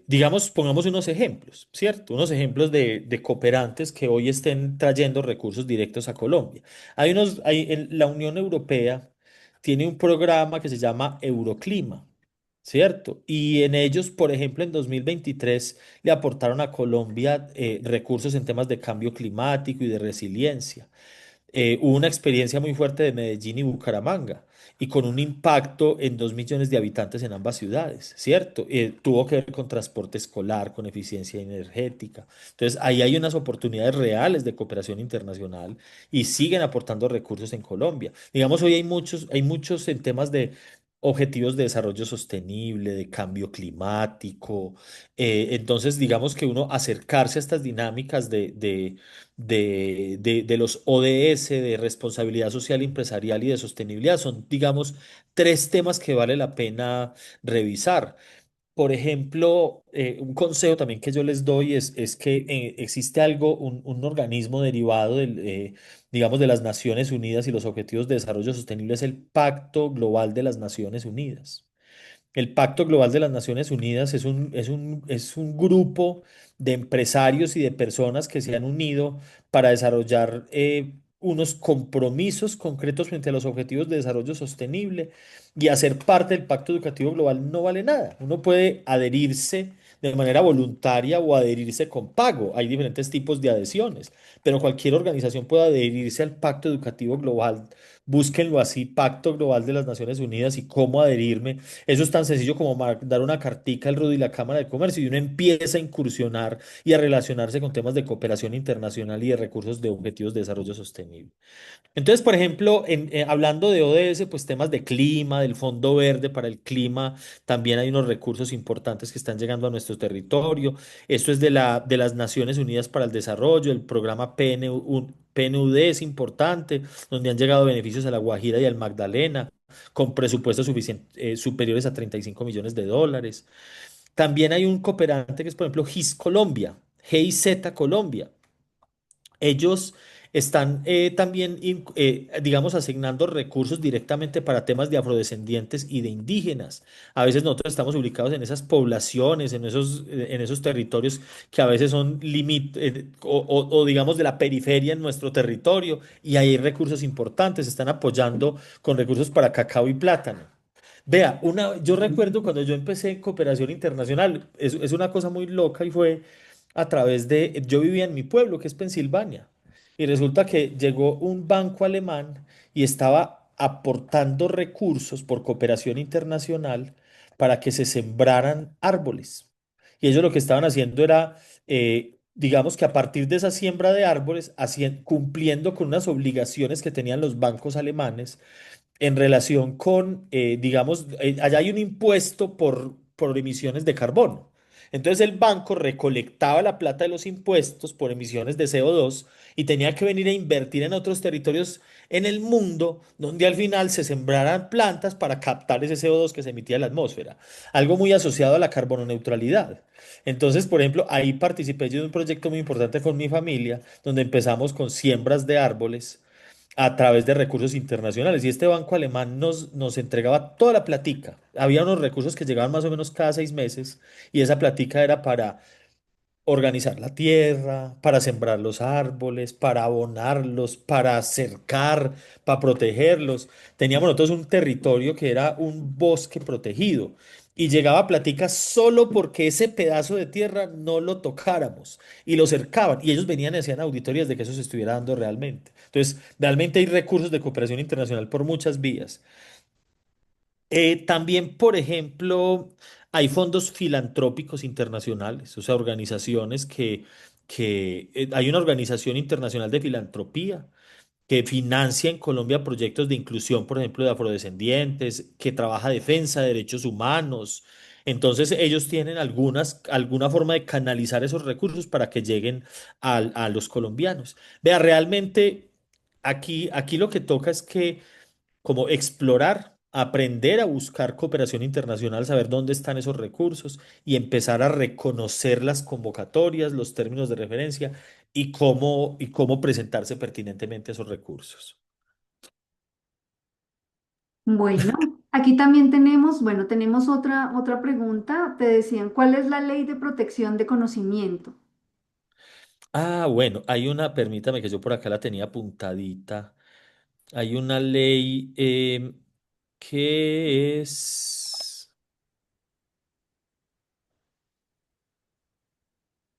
digamos, pongamos unos ejemplos, ¿cierto? Unos ejemplos de cooperantes que hoy estén trayendo recursos directos a Colombia. La Unión Europea tiene un programa que se llama Euroclima, ¿cierto? Y en ellos, por ejemplo, en 2023 le aportaron a Colombia recursos en temas de cambio climático y de resiliencia. Hubo una experiencia muy fuerte de Medellín y Bucaramanga y con un impacto en 2 millones de habitantes en ambas ciudades, ¿cierto? Tuvo que ver con transporte escolar, con eficiencia energética. Entonces, ahí hay unas oportunidades reales de cooperación internacional y siguen aportando recursos en Colombia. Digamos, hoy hay muchos en temas de objetivos de desarrollo sostenible, de cambio climático. Entonces, digamos que uno acercarse a estas dinámicas de los ODS, de responsabilidad social empresarial y de sostenibilidad. Son, digamos, tres temas que vale la pena revisar. Por ejemplo, un consejo también que yo les doy es que existe un organismo derivado digamos, de las Naciones Unidas y los Objetivos de Desarrollo Sostenible, es el Pacto Global de las Naciones Unidas. El Pacto Global de las Naciones Unidas es un grupo de empresarios y de personas que se han unido para desarrollar unos compromisos concretos frente a los objetivos de desarrollo sostenible y hacer parte del Pacto Educativo Global no vale nada. Uno puede adherirse de manera voluntaria o adherirse con pago. Hay diferentes tipos de adhesiones, pero cualquier organización puede adherirse al Pacto Educativo Global búsquenlo así, Pacto Global de las Naciones Unidas y cómo adherirme. Eso es tan sencillo como dar una cartica al Rudy y la Cámara de Comercio y uno empieza a incursionar y a relacionarse con temas de cooperación internacional y de recursos de objetivos de desarrollo sostenible. Entonces, por ejemplo, hablando de ODS, pues temas de clima, del Fondo Verde para el clima, también hay unos recursos importantes que están llegando a nuestro territorio. Esto es de las Naciones Unidas para el Desarrollo, el programa PNUD es importante, donde han llegado beneficios a La Guajira y al Magdalena, con presupuestos superiores a 35 millones de dólares. También hay un cooperante que es, por ejemplo, GIZ Colombia, GIZ Colombia. Ellos están también, digamos, asignando recursos directamente para temas de afrodescendientes y de indígenas. A veces nosotros estamos ubicados en esas poblaciones, en esos territorios que a veces son o, digamos de la periferia en nuestro territorio y ahí hay recursos importantes. Están apoyando con recursos para cacao y plátano. Vea, yo recuerdo cuando yo empecé en cooperación internacional, es una cosa muy loca y fue yo vivía en mi pueblo, que es Pensilvania, y resulta que llegó un banco alemán y estaba aportando recursos por cooperación internacional para que se sembraran árboles. Y ellos lo que estaban haciendo era, digamos que a partir de esa siembra de árboles, cumpliendo con unas obligaciones que tenían los bancos alemanes, en relación con, digamos, allá hay un impuesto por emisiones de carbono. Entonces el banco recolectaba la plata de los impuestos por emisiones de CO2 y tenía que venir a invertir en otros territorios en el mundo donde al final se sembraran plantas para captar ese CO2 que se emitía en la atmósfera. Algo muy asociado a la carbono neutralidad. Entonces, por ejemplo, ahí participé yo de un proyecto muy importante con mi familia, donde empezamos con siembras de árboles a través de recursos internacionales. Y este banco alemán nos entregaba toda la platica. Había unos recursos que llegaban más o menos cada 6 meses y esa platica era para organizar la tierra, para sembrar los árboles, para abonarlos, para cercar, para protegerlos. Teníamos nosotros un territorio que era un bosque protegido y llegaba platica solo porque ese pedazo de tierra no lo tocáramos y lo cercaban y ellos venían y hacían auditorías de que eso se estuviera dando realmente. Entonces, realmente hay recursos de cooperación internacional por muchas vías. También, por ejemplo, hay fondos filantrópicos internacionales, o sea, organizaciones hay una organización internacional de filantropía que financia en Colombia proyectos de inclusión, por ejemplo, de afrodescendientes, que trabaja defensa de derechos humanos. Entonces, ellos tienen alguna forma de canalizar esos recursos para que lleguen a los colombianos. Vea, realmente aquí lo que toca es que como explorar, aprender a buscar cooperación internacional, saber dónde están esos recursos y empezar a reconocer las convocatorias, los términos de referencia y cómo presentarse pertinentemente a esos recursos. Bueno, aquí también tenemos, bueno, tenemos otra pregunta. Te decían, ¿cuál es la ley de protección de conocimiento? Ah, bueno, permítame que yo por acá la tenía apuntadita. Hay una ley que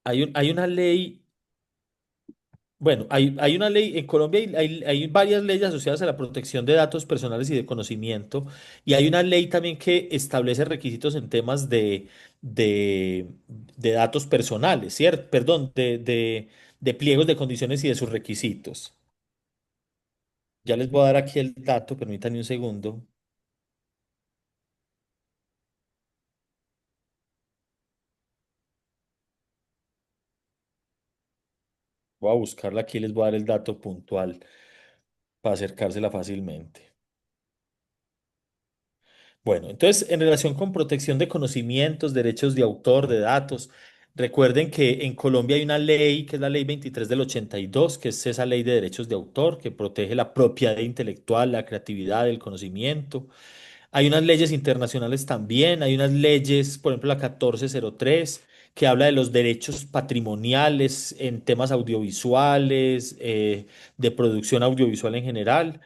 hay una ley. Bueno, hay una ley, en Colombia hay varias leyes asociadas a la protección de datos personales y de conocimiento, y hay una ley también que establece requisitos en temas de datos personales, ¿cierto? Perdón, de pliegos de condiciones y de sus requisitos. Ya les voy a dar aquí el dato, permítanme un segundo. Voy a buscarla aquí, les voy a dar el dato puntual para acercársela fácilmente. Bueno, entonces, en relación con protección de conocimientos, derechos de autor, de datos, recuerden que en Colombia hay una ley, que es la Ley 23 del 82, que es esa ley de derechos de autor, que protege la propiedad intelectual, la creatividad, el conocimiento. Hay unas leyes internacionales también, hay unas leyes, por ejemplo, la 1403, que habla de los derechos patrimoniales en temas audiovisuales, de producción audiovisual en general.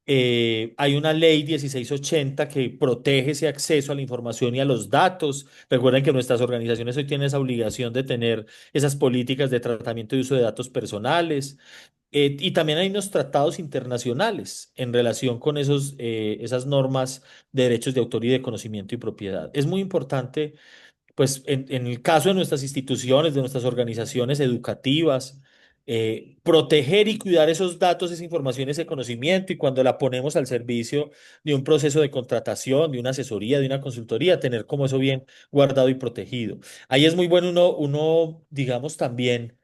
Hay una ley 1680 que protege ese acceso a la información y a los datos. Recuerden que nuestras organizaciones hoy tienen esa obligación de tener esas políticas de tratamiento y uso de datos personales. Y también hay unos tratados internacionales en relación con esas normas de derechos de autor y de conocimiento y propiedad. Es muy importante pues en el caso de nuestras instituciones, de nuestras organizaciones educativas, proteger y cuidar esos datos, esa información, ese conocimiento, y cuando la ponemos al servicio de un proceso de contratación, de una asesoría, de una consultoría, tener como eso bien guardado y protegido. Ahí es muy bueno digamos, también,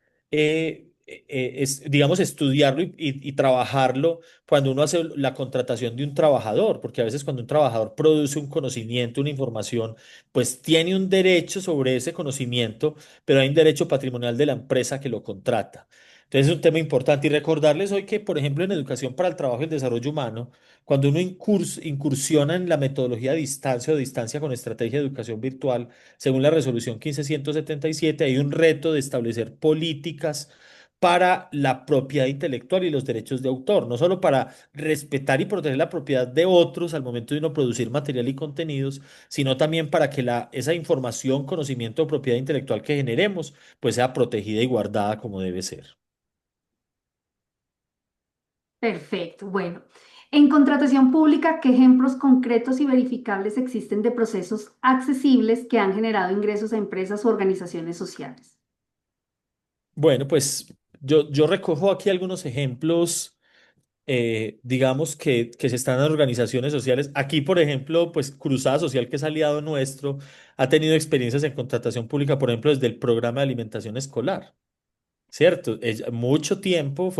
digamos, estudiarlo y trabajarlo cuando uno hace la contratación de un trabajador, porque a veces cuando un trabajador produce un conocimiento, una información, pues tiene un derecho sobre ese conocimiento, pero hay un derecho patrimonial de la empresa que lo contrata. Entonces es un tema importante y recordarles hoy que, por ejemplo, en educación para el trabajo y el desarrollo humano, cuando uno incursiona en la metodología a distancia o distancia con estrategia de educación virtual, según la resolución 15177, hay un reto de establecer políticas para la propiedad intelectual y los derechos de autor, no solo para respetar y proteger la propiedad de otros al momento de uno producir material y contenidos, sino también para que esa información, conocimiento o propiedad intelectual que generemos, pues sea protegida y guardada como debe ser. Perfecto. Bueno, en contratación pública, ¿qué ejemplos concretos y verificables existen de procesos accesibles que han generado ingresos a empresas o organizaciones sociales? Bueno, pues yo recojo aquí algunos ejemplos, digamos, que se están en organizaciones sociales. Aquí, por ejemplo, pues Cruzada Social, que es aliado nuestro, ha tenido experiencias en contratación pública, por ejemplo, desde el programa de alimentación escolar. Cierto, mucho tiempo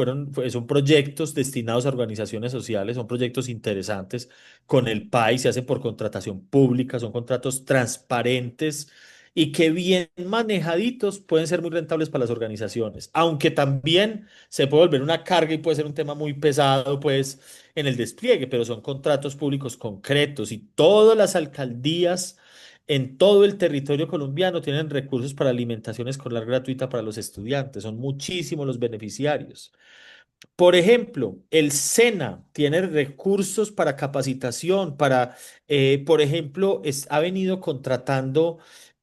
son proyectos destinados a organizaciones sociales, son proyectos interesantes con el país, se hacen por contratación pública, son contratos transparentes y que bien manejaditos pueden ser muy rentables para las organizaciones, aunque también se puede volver una carga y puede ser un tema muy pesado, pues, en el despliegue, pero son contratos públicos concretos y todas las alcaldías en todo el territorio colombiano tienen recursos para alimentación escolar gratuita para los estudiantes. Son muchísimos los beneficiarios. Por ejemplo, el SENA tiene recursos para capacitación, por ejemplo, ha venido contratando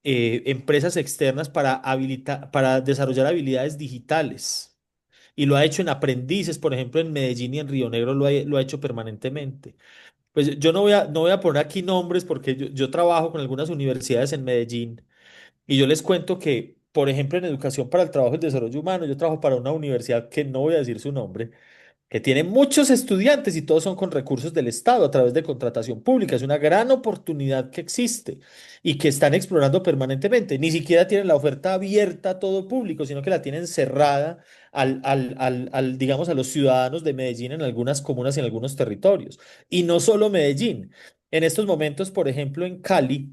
empresas externas para desarrollar habilidades digitales. Y lo ha hecho en aprendices, por ejemplo, en Medellín y en Río Negro lo ha hecho permanentemente. Pues yo no voy a poner aquí nombres porque yo trabajo con algunas universidades en Medellín y yo les cuento que, por ejemplo, en educación para el trabajo y el desarrollo humano, yo trabajo para una universidad que no voy a decir su nombre, que tiene muchos estudiantes y todos son con recursos del Estado a través de contratación pública. Es una gran oportunidad que existe y que están explorando permanentemente. Ni siquiera tienen la oferta abierta a todo público, sino que la tienen cerrada digamos, a los ciudadanos de Medellín en algunas comunas y en algunos territorios. Y no solo Medellín. En estos momentos, por ejemplo, en Cali,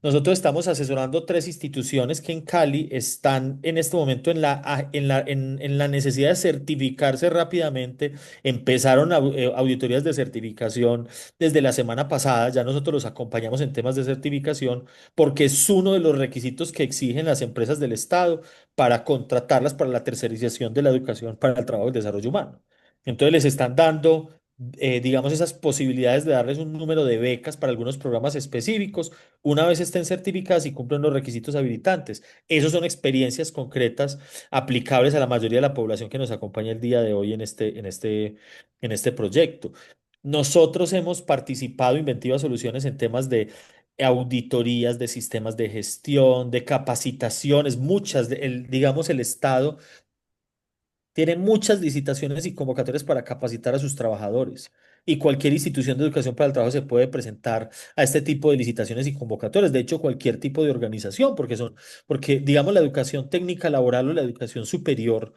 nosotros estamos asesorando tres instituciones que en Cali están en este momento en la necesidad de certificarse rápidamente. Empezaron auditorías de certificación desde la semana pasada. Ya nosotros los acompañamos en temas de certificación porque es uno de los requisitos que exigen las empresas del Estado para contratarlas para la tercerización de la educación para el trabajo y el desarrollo humano. Entonces les están dando, digamos, esas posibilidades de darles un número de becas para algunos programas específicos una vez estén certificadas y cumplen los requisitos habilitantes. Esas son experiencias concretas aplicables a la mayoría de la población que nos acompaña el día de hoy en este proyecto. Nosotros hemos participado en Inventiva Soluciones en temas de auditorías de sistemas de gestión, de capacitaciones, digamos, el Estado tiene muchas licitaciones y convocatorias para capacitar a sus trabajadores. Y cualquier institución de educación para el trabajo se puede presentar a este tipo de licitaciones y convocatorias. De hecho, cualquier tipo de organización, porque digamos la educación técnica laboral o la educación superior,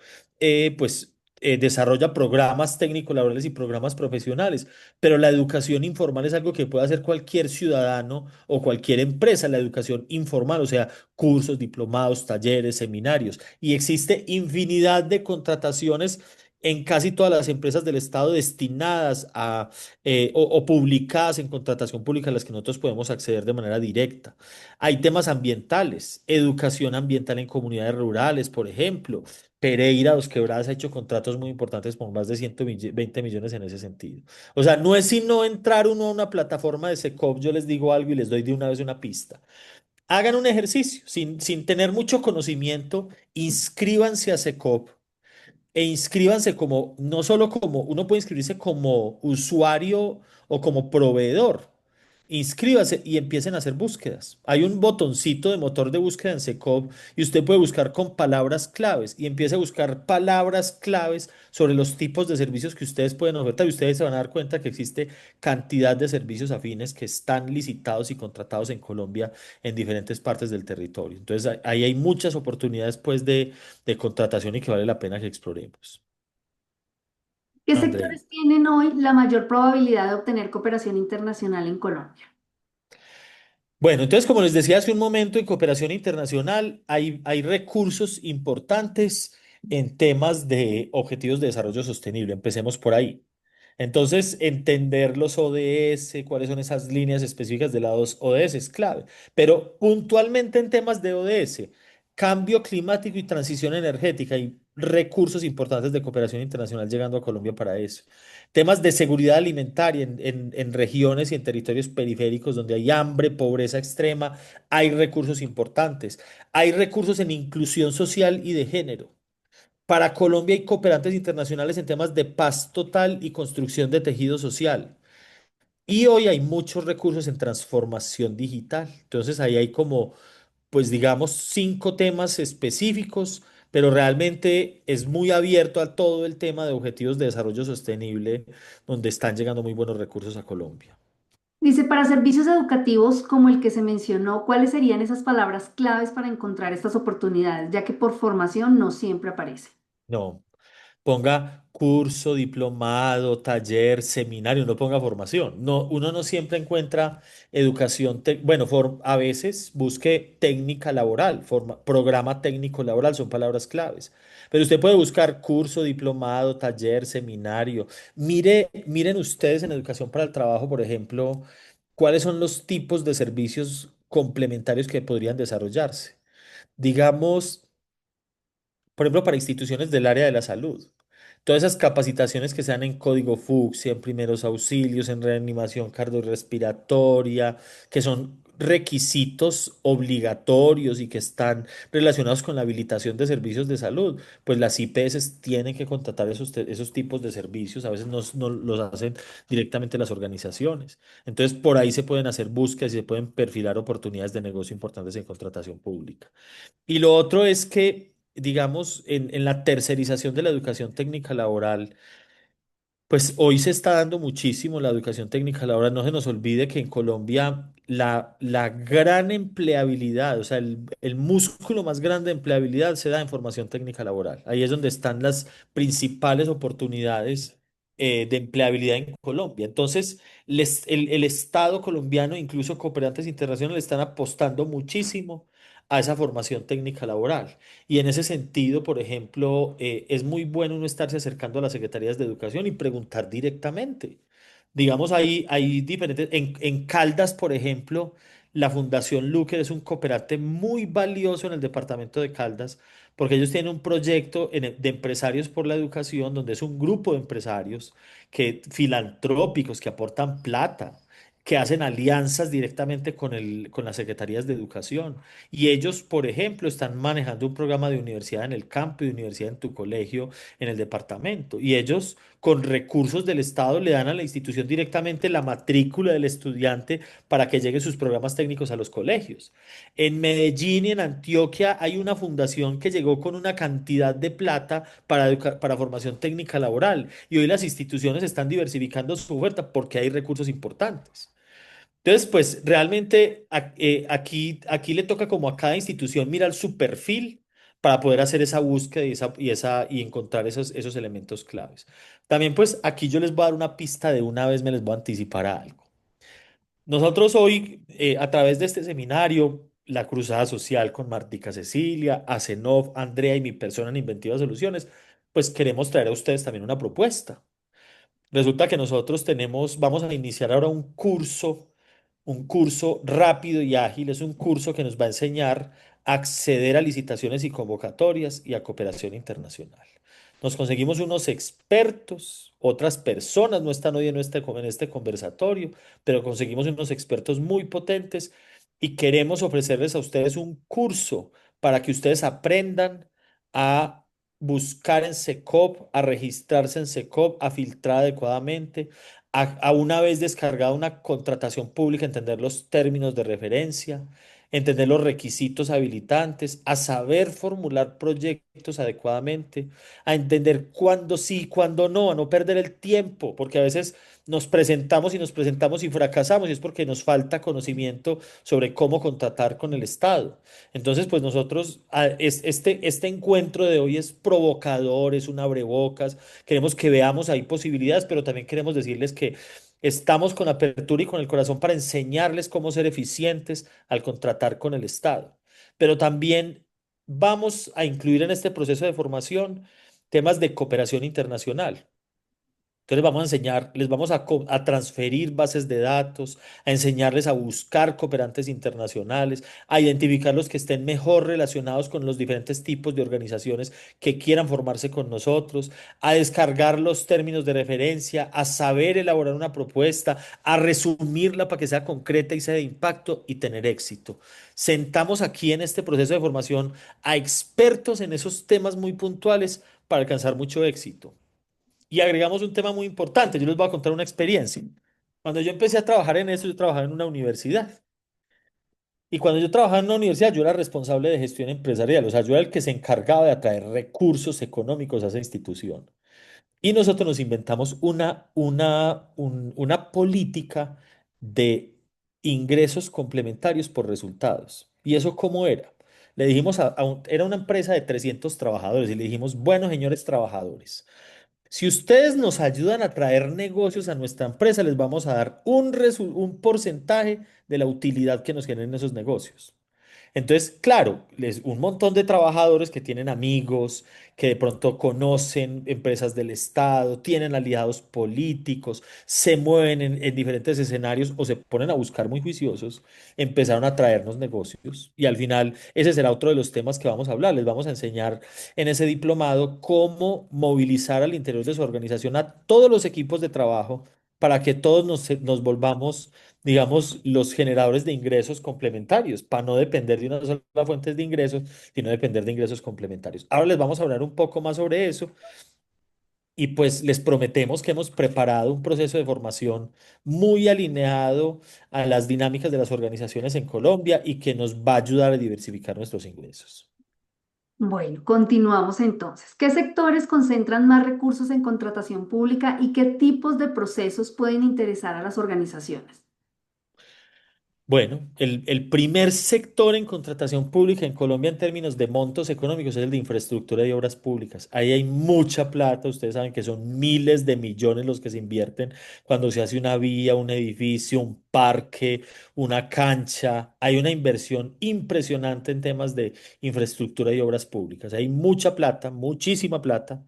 desarrolla programas técnicos laborales y programas profesionales. Pero la educación informal es algo que puede hacer cualquier ciudadano o cualquier empresa. La educación informal, o sea, cursos, diplomados, talleres, seminarios y existe infinidad de contrataciones en casi todas las empresas del Estado destinadas o publicadas en contratación pública a las que nosotros podemos acceder de manera directa. Hay temas ambientales, educación ambiental en comunidades rurales, por ejemplo. Pereira, Dos Quebradas ha hecho contratos muy importantes por más de 120 millones en ese sentido. O sea, no es sino entrar uno a una plataforma de Secop, yo les digo algo y les doy de una vez una pista. Hagan un ejercicio sin tener mucho conocimiento, inscríbanse a Secop, e inscríbanse como, no solo como, uno puede inscribirse como usuario o como proveedor. Inscríbase y empiecen a hacer búsquedas. Hay un botoncito de motor de búsqueda en Secop y usted puede buscar con palabras claves y empiece a buscar palabras claves sobre los tipos de servicios que ustedes pueden ofertar y ustedes se van a dar cuenta que existe cantidad de servicios afines que están licitados y contratados en Colombia en diferentes partes del territorio. Entonces ahí hay muchas oportunidades pues de contratación y que vale la pena que exploremos. ¿Qué Andrei. sectores tienen hoy la mayor probabilidad de obtener cooperación internacional en Colombia? Bueno, entonces, como les decía hace un momento, en cooperación internacional hay recursos importantes en temas de objetivos de desarrollo sostenible. Empecemos por ahí. Entonces, entender los ODS, cuáles son esas líneas específicas de los ODS es clave. Pero puntualmente en temas de ODS, cambio climático y transición energética, hay recursos importantes de cooperación internacional llegando a Colombia para eso. Temas de seguridad alimentaria en regiones y en territorios periféricos donde hay hambre, pobreza extrema, hay recursos importantes. Hay recursos en inclusión social y de género. Para Colombia hay cooperantes internacionales en temas de paz total y construcción de tejido social. Y hoy hay muchos recursos en transformación digital. Entonces ahí hay como, pues digamos, 5 temas específicos, pero realmente es muy abierto a todo el tema de objetivos de desarrollo sostenible, donde están llegando muy buenos recursos a Colombia. Dice, para servicios educativos como el que se mencionó, ¿cuáles serían esas palabras claves para encontrar estas oportunidades, ya que por formación no siempre aparece? No. Ponga curso, diplomado, taller, seminario, no ponga formación. No, uno no siempre encuentra educación, bueno, a veces busque técnica laboral, programa técnico laboral, son palabras claves. Pero usted puede buscar curso, diplomado, taller, seminario. Miren ustedes en educación para el trabajo, por ejemplo, cuáles son los tipos de servicios complementarios que podrían desarrollarse. Digamos, por ejemplo, para instituciones del área de la salud. Todas esas capacitaciones que sean en código fucsia, en primeros auxilios, en reanimación cardiorrespiratoria, que son requisitos obligatorios y que están relacionados con la habilitación de servicios de salud, pues las IPS tienen que contratar esos tipos de servicios, a veces no los hacen directamente las organizaciones. Entonces, por ahí se pueden hacer búsquedas y se pueden perfilar oportunidades de negocio importantes en contratación pública. Y lo otro es que, digamos, en la tercerización de la educación técnica laboral, pues hoy se está dando muchísimo la educación técnica laboral. No se nos olvide que en Colombia la gran empleabilidad, o sea, el músculo más grande de empleabilidad se da en formación técnica laboral. Ahí es donde están las principales oportunidades de empleabilidad en Colombia. Entonces, el Estado colombiano, incluso cooperantes internacionales, están apostando muchísimo a esa formación técnica laboral. Y en ese sentido, por ejemplo, es muy bueno uno estarse acercando a las secretarías de educación y preguntar directamente. Digamos, hay diferentes, en Caldas, por ejemplo, la Fundación Luque es un cooperante muy valioso en el departamento de Caldas, porque ellos tienen un proyecto de empresarios por la educación, donde es un grupo de empresarios filantrópicos que aportan plata, que hacen alianzas directamente con las secretarías de educación. Y ellos, por ejemplo, están manejando un programa de universidad en el campo y de universidad en tu colegio, en el departamento. Y ellos, con recursos del Estado, le dan a la institución directamente la matrícula del estudiante para que lleguen sus programas técnicos a los colegios. En Medellín y en Antioquia hay una fundación que llegó con una cantidad de plata para formación técnica laboral. Y hoy las instituciones están diversificando su oferta porque hay recursos importantes. Entonces, pues realmente aquí le toca como a cada institución mirar su perfil para poder hacer esa búsqueda y encontrar esos elementos claves. También, pues aquí yo les voy a dar una pista de una vez, me les voy a anticipar a algo. Nosotros hoy, a través de este seminario, la Cruzada Social con Martica Cecilia, Asenov, Andrea y mi persona en Inventiva Soluciones, pues queremos traer a ustedes también una propuesta. Resulta que nosotros vamos a iniciar ahora un curso rápido y ágil. Es un curso que nos va a enseñar a acceder a licitaciones y convocatorias y a cooperación internacional. Nos conseguimos unos expertos, otras personas no están hoy en este conversatorio, pero conseguimos unos expertos muy potentes y queremos ofrecerles a ustedes un curso para que ustedes aprendan a buscar en SECOP, a registrarse en SECOP, a filtrar adecuadamente, a una vez descargada una contratación pública, entender los términos de referencia, entender los requisitos habilitantes, a saber formular proyectos adecuadamente, a entender cuándo sí, cuándo no, a no perder el tiempo, porque a veces nos presentamos y fracasamos y es porque nos falta conocimiento sobre cómo contratar con el Estado. Entonces, pues nosotros, este encuentro de hoy es provocador, es un abrebocas, queremos que veamos ahí posibilidades, pero también queremos decirles que estamos con apertura y con el corazón para enseñarles cómo ser eficientes al contratar con el Estado. Pero también vamos a incluir en este proceso de formación temas de cooperación internacional. Entonces les vamos a enseñar, les vamos a transferir bases de datos, a enseñarles a buscar cooperantes internacionales, a identificar los que estén mejor relacionados con los diferentes tipos de organizaciones que quieran formarse con nosotros, a descargar los términos de referencia, a saber elaborar una propuesta, a resumirla para que sea concreta y sea de impacto y tener éxito. Sentamos aquí en este proceso de formación a expertos en esos temas muy puntuales para alcanzar mucho éxito. Y agregamos un tema muy importante. Yo les voy a contar una experiencia. Cuando yo empecé a trabajar en eso, yo trabajaba en una universidad. Y cuando yo trabajaba en una universidad, yo era responsable de gestión empresarial. O sea, yo era el que se encargaba de atraer recursos económicos a esa institución. Y nosotros nos inventamos una política de ingresos complementarios por resultados. ¿Y eso cómo era? Le dijimos era una empresa de 300 trabajadores y le dijimos, bueno, señores trabajadores. Si ustedes nos ayudan a traer negocios a nuestra empresa, les vamos a dar un porcentaje de la utilidad que nos generen esos negocios. Entonces, claro, un montón de trabajadores que tienen amigos, que de pronto conocen empresas del Estado, tienen aliados políticos, se mueven en diferentes escenarios o se ponen a buscar muy juiciosos, empezaron a traernos negocios. Y al final, ese será otro de los temas que vamos a hablar. Les vamos a enseñar en ese diplomado cómo movilizar al interior de su organización a todos los equipos de trabajo para que todos nos volvamos, digamos, los generadores de ingresos complementarios, para no depender de una sola fuente de ingresos, sino depender de ingresos complementarios. Ahora les vamos a hablar un poco más sobre eso y pues les prometemos que hemos preparado un proceso de formación muy alineado a las dinámicas de las organizaciones en Colombia y que nos va a ayudar a diversificar nuestros ingresos. Bueno, continuamos entonces. ¿Qué sectores concentran más recursos en contratación pública y qué tipos de procesos pueden interesar a las organizaciones? Bueno, el primer sector en contratación pública en Colombia en términos de montos económicos es el de infraestructura y obras públicas. Ahí hay mucha plata, ustedes saben que son miles de millones los que se invierten cuando se hace una vía, un edificio, un parque, una cancha. Hay una inversión impresionante en temas de infraestructura y obras públicas. Hay mucha plata, muchísima plata.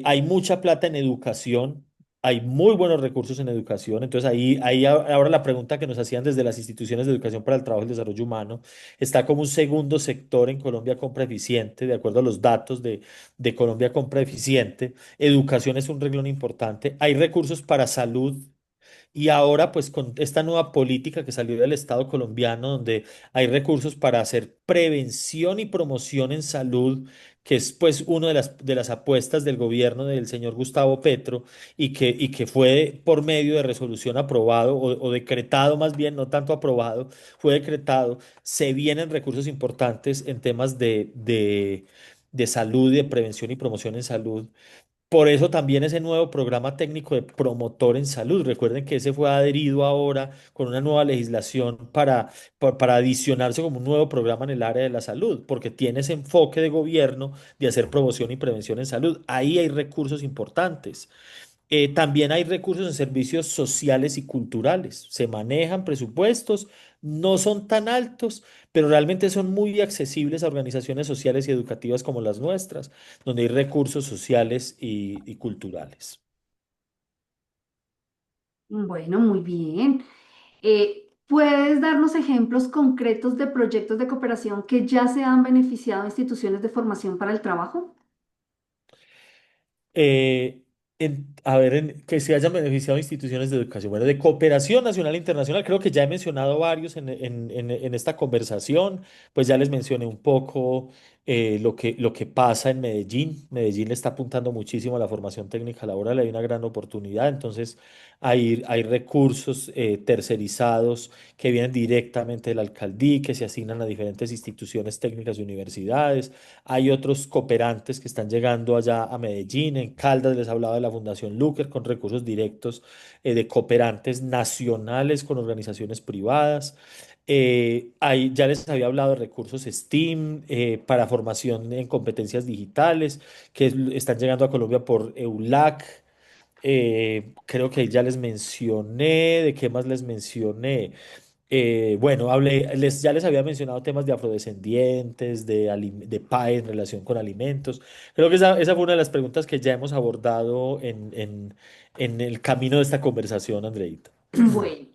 Hay mucha plata en educación, hay muy buenos recursos en educación. Entonces ahora la pregunta que nos hacían desde las instituciones de educación para el trabajo y el desarrollo humano está como un segundo sector en Colombia compra eficiente, de acuerdo a los datos de Colombia compra eficiente. Educación es un renglón importante. Hay recursos para salud. Y ahora, pues con esta nueva política que salió del Estado colombiano, donde hay recursos para hacer prevención y promoción en salud, que es pues una de las apuestas del gobierno del señor Gustavo Petro y que fue por medio de resolución aprobado o decretado más bien, no tanto aprobado, fue decretado, se vienen recursos importantes en temas de salud y de prevención y promoción en salud. Por eso también ese nuevo programa técnico de promotor en salud. Recuerden que ese fue adherido ahora con una nueva legislación para adicionarse como un nuevo programa en el área de la salud, porque tiene ese enfoque de gobierno de hacer promoción y prevención en salud. Ahí hay recursos importantes. También hay recursos en servicios sociales y culturales. Se manejan presupuestos, no son tan altos, pero realmente son muy accesibles a organizaciones sociales y educativas como las nuestras, donde hay recursos sociales y culturales. Bueno, muy bien. ¿Puedes darnos ejemplos concretos de proyectos de cooperación que ya se han beneficiado a instituciones de formación para el trabajo? eh, a ver, que se hayan beneficiado instituciones de educación. Bueno, de cooperación nacional e internacional, creo que ya he mencionado varios en esta conversación, pues ya les mencioné un poco lo que pasa en Medellín. Medellín le está apuntando muchísimo a la formación técnica laboral, hay una gran oportunidad, entonces hay recursos tercerizados que vienen directamente de la alcaldía, que se asignan a diferentes instituciones técnicas y universidades. Hay otros cooperantes que están llegando allá a Medellín. En Caldas les hablaba de la Fundación Luker con recursos directos de cooperantes nacionales con organizaciones privadas. Ya les había hablado de recursos STEAM para formación en competencias digitales están llegando a Colombia por EULAC. Creo que ya les mencioné, ¿de qué más les mencioné? Bueno, ya les había mencionado temas de afrodescendientes, de PAE en relación con alimentos. Creo que esa fue una de las preguntas que ya hemos abordado en el camino de esta conversación, Andreita. Bueno,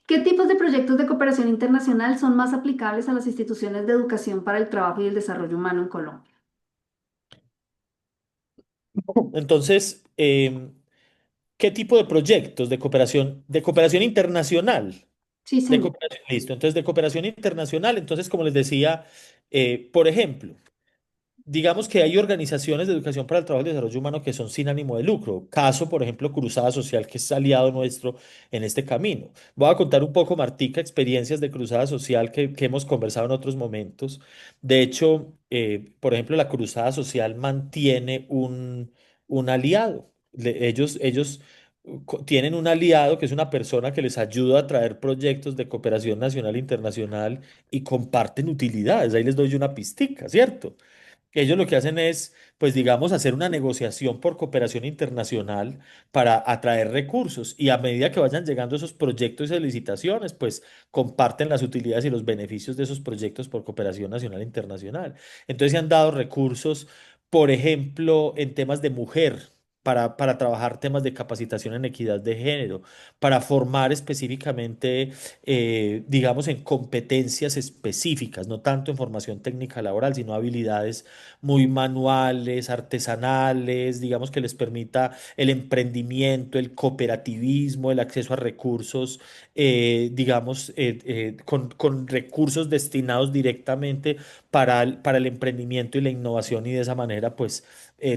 ¿qué tipos de proyectos de cooperación internacional son más aplicables a las instituciones de educación para el trabajo y el desarrollo humano en Colombia? Entonces, ¿qué tipo de proyectos de cooperación internacional? Sí, De señor. cooperación, listo. Entonces, de cooperación internacional, entonces, como les decía, por ejemplo, digamos que hay organizaciones de educación para el trabajo y el desarrollo humano que son sin ánimo de lucro. Caso, por ejemplo, Cruzada Social, que es aliado nuestro en este camino. Voy a contar un poco, Martica, experiencias de Cruzada Social que hemos conversado en otros momentos. De hecho, por ejemplo, la Cruzada Social mantiene un aliado. Ellos tienen un aliado que es una persona que les ayuda a traer proyectos de cooperación nacional e internacional y comparten utilidades. Ahí les doy una pistica, ¿cierto? Que ellos lo que hacen es, pues digamos, hacer una negociación por cooperación internacional para atraer recursos y a medida que vayan llegando esos proyectos y licitaciones, pues comparten las utilidades y los beneficios de esos proyectos por cooperación nacional e internacional. Entonces se han dado recursos, por ejemplo, en temas de mujer. Para trabajar temas de capacitación en equidad de género, para formar específicamente digamos, en competencias específicas, no tanto en formación técnica laboral, sino habilidades muy manuales, artesanales, digamos que les permita el emprendimiento, el cooperativismo, el acceso a recursos, digamos, con recursos destinados directamente para el emprendimiento y la innovación y de esa manera, pues,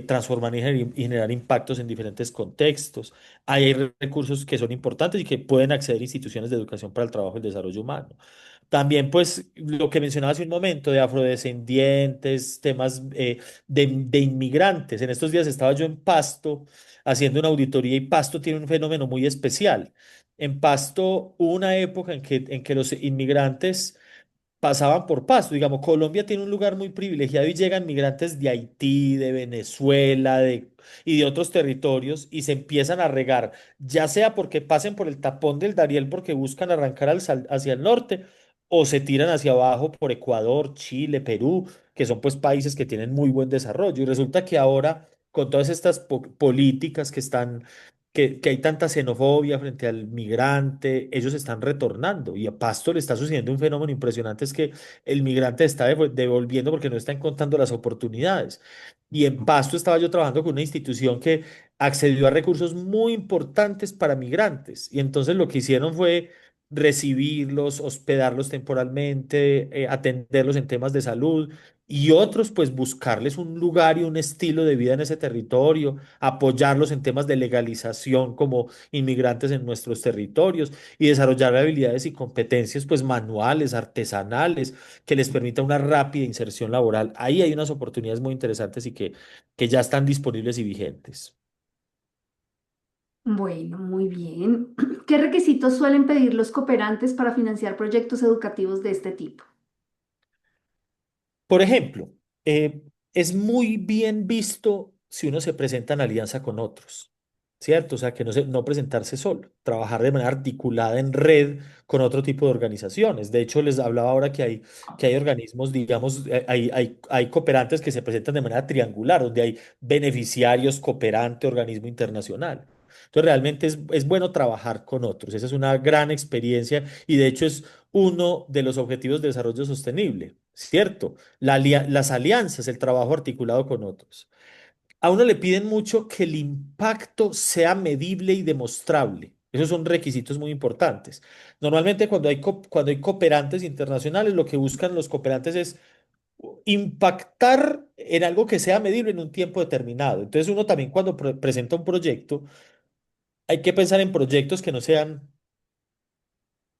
transformar y generar impactos en diferentes contextos. Hay recursos que son importantes y que pueden acceder instituciones de educación para el trabajo y el desarrollo humano. También, pues, lo que mencionaba hace un momento de afrodescendientes, temas de inmigrantes. En estos días estaba yo en Pasto haciendo una auditoría y Pasto tiene un fenómeno muy especial. En Pasto hubo una época en que los inmigrantes pasaban por Pasto. Digamos, Colombia tiene un lugar muy privilegiado y llegan migrantes de Haití, de Venezuela, y de otros territorios y se empiezan a regar, ya sea porque pasen por el tapón del Dariel porque buscan arrancar hacia el norte o se tiran hacia abajo por Ecuador, Chile, Perú, que son pues países que tienen muy buen desarrollo. Y resulta que ahora, con todas estas políticas que hay tanta xenofobia frente al migrante, ellos están retornando y a Pasto le está sucediendo un fenómeno impresionante, es que el migrante está devolviendo porque no está encontrando las oportunidades. Y en Pasto estaba yo trabajando con una institución que accedió a recursos muy importantes para migrantes y entonces lo que hicieron fue recibirlos, hospedarlos temporalmente, atenderlos en temas de salud y otros pues buscarles un lugar y un estilo de vida en ese territorio, apoyarlos en temas de legalización como inmigrantes en nuestros territorios y desarrollar habilidades y competencias pues manuales, artesanales, que les permita una rápida inserción laboral. Ahí hay unas oportunidades muy interesantes y que ya están disponibles y vigentes. Bueno, muy bien. ¿Qué requisitos suelen pedir los cooperantes para financiar proyectos educativos de este tipo? Por ejemplo, es muy bien visto si uno se presenta en alianza con otros, ¿cierto? O sea, que no presentarse solo, trabajar de manera articulada en red con otro tipo de organizaciones. De hecho, les hablaba ahora que hay organismos, digamos, hay cooperantes que se presentan de manera triangular, donde hay beneficiarios, cooperante, organismo internacional. Entonces, realmente es bueno trabajar con otros. Esa es una gran experiencia y de hecho es uno de los objetivos de desarrollo sostenible, ¿cierto? Las alianzas, el trabajo articulado con otros. A uno le piden mucho que el impacto sea medible y demostrable. Esos son requisitos muy importantes. Normalmente cuando hay cooperantes internacionales, lo que buscan los cooperantes es impactar en algo que sea medible en un tiempo determinado. Entonces uno también cuando presenta un proyecto, hay que pensar en proyectos que no sean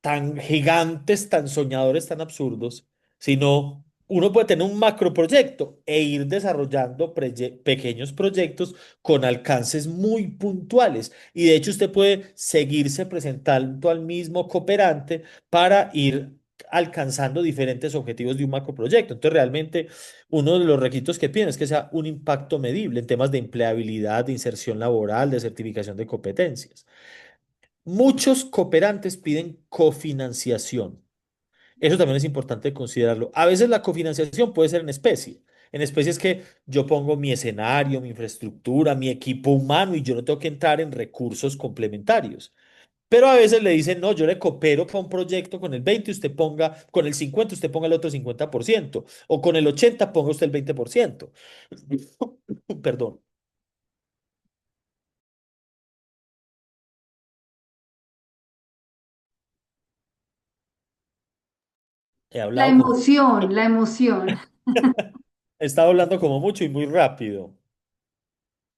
tan gigantes, tan soñadores, tan absurdos, sino uno puede tener un macroproyecto e ir desarrollando pequeños proyectos con alcances muy puntuales. Y de hecho usted puede seguirse presentando al mismo cooperante para ir alcanzando diferentes objetivos de un macroproyecto. Entonces realmente uno de los requisitos que piden es que sea un impacto medible en temas de empleabilidad, de inserción laboral, de certificación de competencias. Muchos cooperantes piden cofinanciación. Eso también es importante considerarlo. A veces la cofinanciación puede ser en especie. En especie es que yo pongo mi escenario, mi infraestructura, mi equipo humano y yo no tengo que entrar en recursos complementarios. Pero a veces le dicen, no, yo le coopero para un proyecto con el 20, usted ponga, con el 50, usted ponga el otro 50%, o con el 80, ponga usted el 20%. Perdón, he La hablado como, emoción, la emoción. he estado hablando como mucho y muy rápido.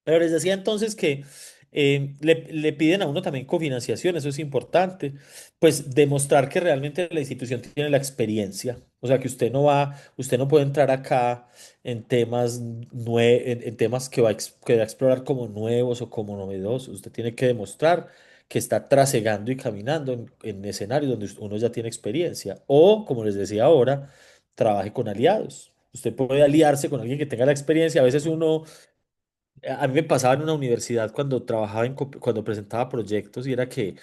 Pero les decía entonces que le piden a uno también cofinanciación, eso es importante, pues demostrar que realmente la institución tiene la experiencia, o sea que usted no puede entrar acá en temas, en temas que va a explorar como nuevos o como novedosos, usted tiene que demostrar que está trasegando y caminando en escenarios donde uno ya tiene experiencia, o como les decía ahora, trabaje con aliados. Usted puede aliarse con alguien que tenga la experiencia, a veces uno a mí me pasaba en una universidad cuando trabajaba cuando presentaba proyectos y era que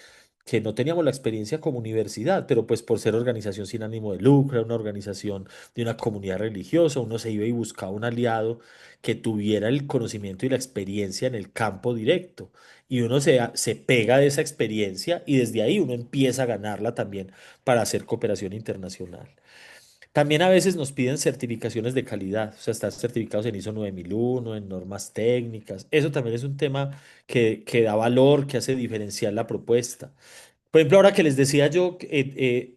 no teníamos la experiencia como universidad, pero pues por ser organización sin ánimo de lucro, era una organización de una comunidad religiosa, uno se iba y buscaba un aliado que tuviera el conocimiento y la experiencia en el campo directo. Y uno se pega de esa experiencia y desde ahí uno empieza a ganarla también para hacer cooperación internacional. También a veces nos piden certificaciones de calidad, o sea, estar certificados en ISO 9001, en normas técnicas. Eso también es un tema que da valor, que hace diferenciar la propuesta. Por ejemplo, ahora que les decía yo,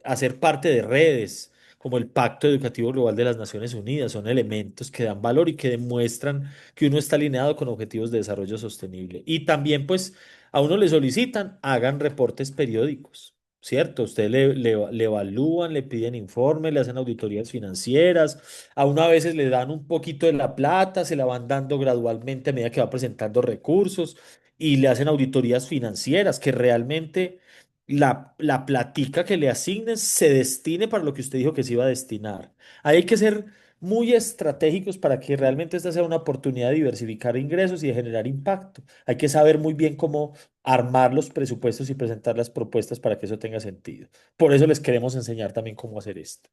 hacer parte de redes como el Pacto Educativo Global de las Naciones Unidas son elementos que dan valor y que demuestran que uno está alineado con objetivos de desarrollo sostenible. Y también, pues, a uno le solicitan, hagan reportes periódicos, ¿cierto? Usted le evalúan, le piden informes, le hacen auditorías financieras, a uno a veces le dan un poquito de la plata, se la van dando gradualmente a medida que va presentando recursos y le hacen auditorías financieras que realmente la platica que le asignen se destine para lo que usted dijo que se iba a destinar. Ahí hay que ser muy estratégicos para que realmente esta sea una oportunidad de diversificar ingresos y de generar impacto. Hay que saber muy bien cómo armar los presupuestos y presentar las propuestas para que eso tenga sentido. Por eso les queremos enseñar también cómo hacer esto.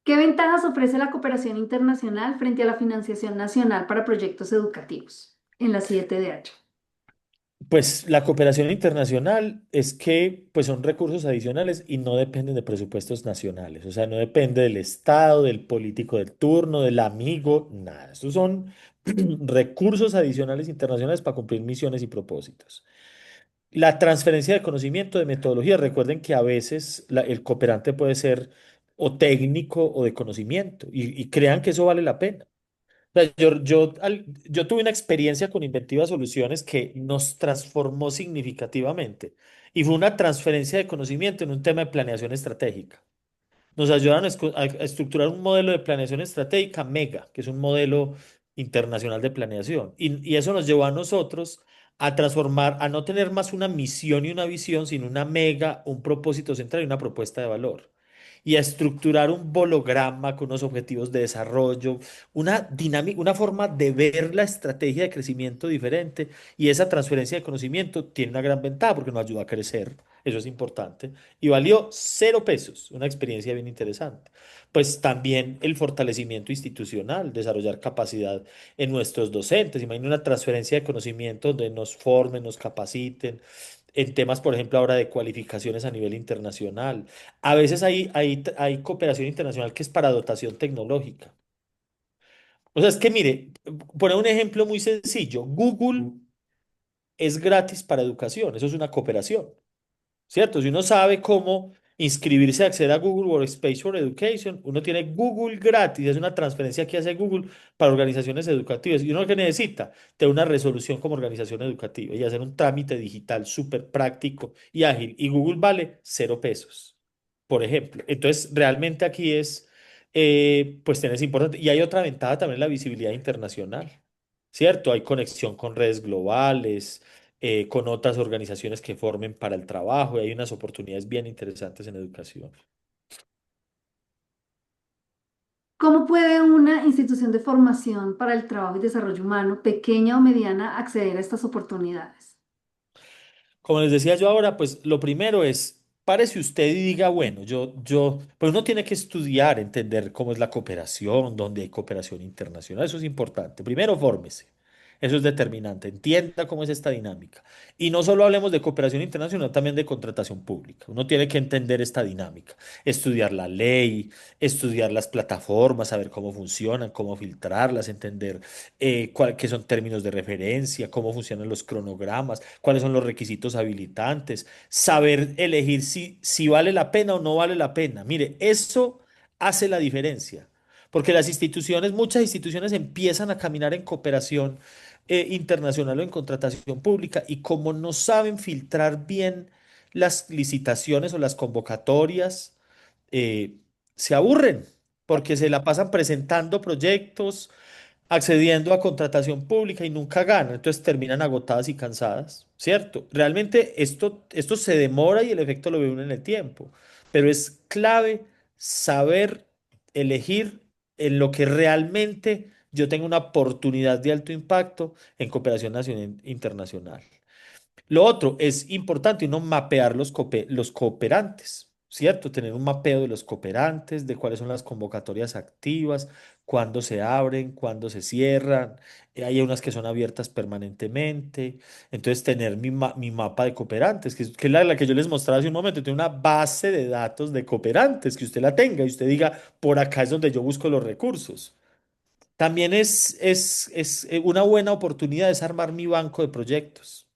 ¿Qué ventajas ofrece la cooperación internacional frente a la financiación nacional para proyectos educativos en la 7DH? Pues la cooperación internacional es que pues son recursos adicionales y no dependen de presupuestos nacionales, o sea, no depende del Estado, del político del turno, del amigo, nada. Estos son recursos adicionales internacionales para cumplir misiones y propósitos. La transferencia de conocimiento, de metodología, recuerden que a veces el cooperante puede ser o técnico o de conocimiento y crean que eso vale la pena. O sea, yo tuve una experiencia con Inventiva Soluciones que nos transformó significativamente y fue una transferencia de conocimiento en un tema de planeación estratégica. Nos ayudaron a estructurar un modelo de planeación estratégica MEGA, que es un modelo internacional de planeación. Y eso nos llevó a nosotros a transformar, a no tener más una misión y una visión, sino una MEGA, un propósito central y una propuesta de valor. Y a estructurar un bolograma con unos objetivos de desarrollo, una dinámica, una forma de ver la estrategia de crecimiento diferente. Y esa transferencia de conocimiento tiene una gran ventaja porque nos ayuda a crecer. Eso es importante y valió 0 pesos, una experiencia bien interesante. Pues también el fortalecimiento institucional, desarrollar capacidad en nuestros docentes. Imagina una transferencia de conocimiento donde nos formen, nos capaciten en temas, por ejemplo, ahora de cualificaciones a nivel internacional. A veces hay cooperación internacional que es para dotación tecnológica. O sea, es que mire, poner un ejemplo muy sencillo, Google es gratis para educación, eso es una cooperación. ¿Cierto? Si uno sabe cómo inscribirse, acceder a Google Workspace for Education. Uno tiene Google gratis, es una transferencia que hace Google para organizaciones educativas. ¿Y uno que necesita? Tener una resolución como organización educativa y hacer un trámite digital súper práctico y ágil. Y Google vale 0 pesos, por ejemplo. Entonces, realmente aquí es, pues, tenés importante. Y hay otra ventaja también, la visibilidad internacional, ¿cierto? Hay conexión con redes globales, con otras organizaciones que formen para el trabajo y hay unas oportunidades bien interesantes en educación. ¿Cómo puede una institución de formación para el trabajo y desarrollo humano, pequeña o mediana, acceder a estas oportunidades? Como les decía yo ahora, pues lo primero es, párese usted y diga, bueno, pues uno tiene que estudiar, entender cómo es la cooperación, dónde hay cooperación internacional, eso es importante. Primero, fórmese. Eso es determinante. Entienda cómo es esta dinámica. Y no solo hablemos de cooperación internacional, también de contratación pública. Uno tiene que entender esta dinámica, estudiar la ley, estudiar las plataformas, saber cómo funcionan, cómo filtrarlas, entender qué son términos de referencia, cómo funcionan los cronogramas, cuáles son los requisitos habilitantes, saber elegir si vale la pena o no vale la pena. Mire, eso hace la diferencia, porque las instituciones, muchas instituciones empiezan a caminar en cooperación internacional o en contratación pública y como no saben filtrar bien las licitaciones o las convocatorias, eh, se aburren porque se la pasan presentando proyectos, accediendo a contratación pública y nunca ganan, entonces terminan agotadas y cansadas, ¿cierto? Realmente esto se demora y el efecto lo ve uno en el tiempo, pero es clave saber elegir en lo que realmente yo tengo una oportunidad de alto impacto en cooperación nacional e internacional. Lo otro es importante uno mapear los cooperantes, ¿cierto? Tener un mapeo de los cooperantes, de cuáles son las convocatorias activas, cuándo se abren, cuándo se cierran. Hay unas que son abiertas permanentemente. Entonces, tener mi mapa de cooperantes, que es la que yo les mostraba hace un momento, tener una base de datos de cooperantes, que usted la tenga y usted diga, por acá es donde yo busco los recursos. También es una buena oportunidad es armar mi banco de proyectos.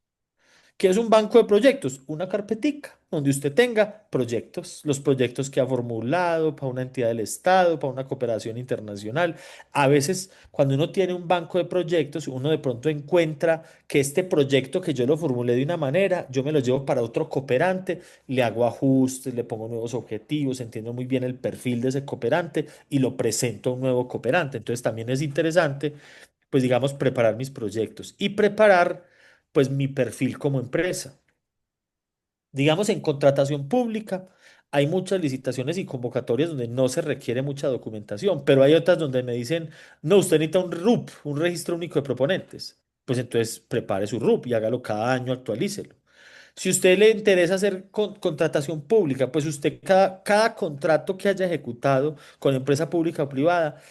¿Qué es un banco de proyectos? Una carpetica donde usted tenga proyectos, los proyectos que ha formulado para una entidad del Estado, para una cooperación internacional. A veces, cuando uno tiene un banco de proyectos, uno de pronto encuentra que este proyecto que yo lo formulé de una manera, yo me lo llevo para otro cooperante, le hago ajustes, le pongo nuevos objetivos, entiendo muy bien el perfil de ese cooperante y lo presento a un nuevo cooperante. Entonces, también es interesante, pues digamos, preparar mis proyectos y preparar pues mi perfil como empresa. Digamos, en contratación pública hay muchas licitaciones y convocatorias donde no se requiere mucha documentación, pero hay otras donde me dicen, no, usted necesita un RUP, un registro único de proponentes. Pues entonces prepare su RUP y hágalo cada año, actualícelo. Si a usted le interesa hacer contratación pública, pues usted cada contrato que haya ejecutado con empresa pública o privada,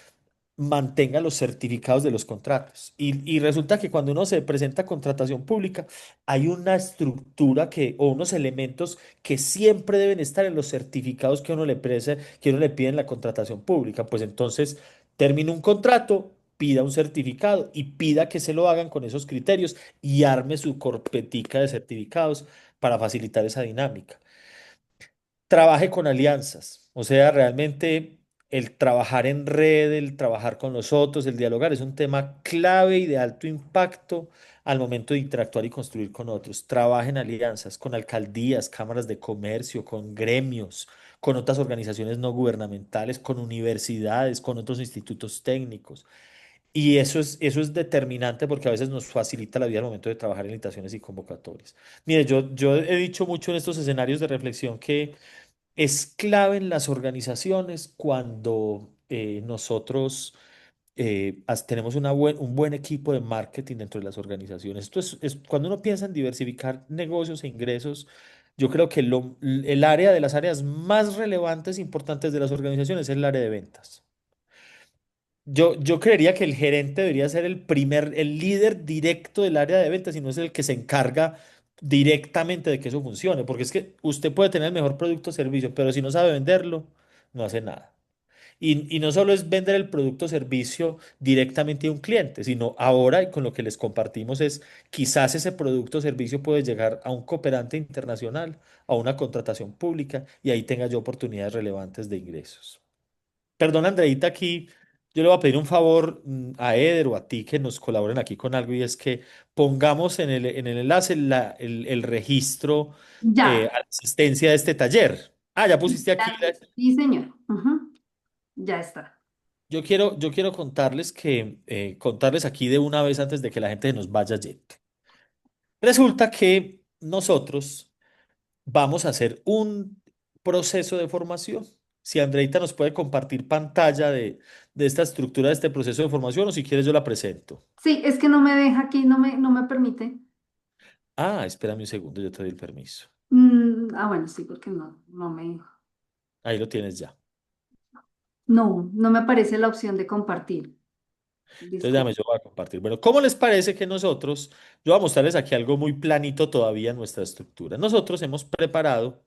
mantenga los certificados de los contratos. Y resulta que cuando uno se presenta a contratación pública, hay una estructura o unos elementos que siempre deben estar en los certificados que uno le pide en la contratación pública. Pues entonces, termina un contrato, pida un certificado y pida que se lo hagan con esos criterios y arme su corpetica de certificados para facilitar esa dinámica. Trabaje con alianzas, o sea, realmente el trabajar en red, el trabajar con los otros, el dialogar es un tema clave y de alto impacto al momento de interactuar y construir con otros. Trabaje en alianzas con alcaldías, cámaras de comercio, con gremios, con otras organizaciones no gubernamentales, con universidades, con otros institutos técnicos. Y eso es determinante porque a veces nos facilita la vida al momento de trabajar en licitaciones y convocatorias. Mire, yo he dicho mucho en estos escenarios de reflexión que es clave en las organizaciones cuando nosotros tenemos un buen equipo de marketing dentro de las organizaciones. Esto es cuando uno piensa en diversificar negocios e ingresos, yo creo que el área de las áreas más relevantes e importantes de las organizaciones es el área de ventas. Yo creería que el gerente debería ser el líder directo del área de ventas y no es el que se encarga directamente de que eso funcione, porque es que usted puede tener el mejor producto o servicio, pero si no sabe venderlo, no hace nada. Y no solo es vender el producto o servicio directamente a un cliente, sino ahora y con lo que les compartimos es quizás ese producto o servicio puede llegar a un cooperante internacional, a una contratación pública y ahí tenga yo oportunidades relevantes de ingresos. Perdón, Andreita, aquí yo le voy a pedir un favor a Eder o a ti que nos colaboren aquí con algo y es que pongamos en el enlace el registro Ya, a la asistencia de este taller. Ah, ya pusiste aquí. sí, señor. Ujú, ya está. Yo quiero contarles contarles aquí de una vez antes de que la gente se nos vaya yendo. Resulta que nosotros vamos a hacer un proceso de formación. Si Andreita nos puede compartir pantalla de esta estructura de este proceso de formación o si quieres yo la presento. Sí, es que no me deja aquí, no me permite. Ah, espérame un segundo, yo te doy el permiso. Bueno, sí, porque no me, Ahí lo tienes ya. no me aparece la opción de compartir. Entonces Disculpe. déjame, yo voy a compartir. Bueno, ¿cómo les parece que nosotros, yo voy a mostrarles aquí algo muy planito todavía en nuestra estructura? Nosotros hemos preparado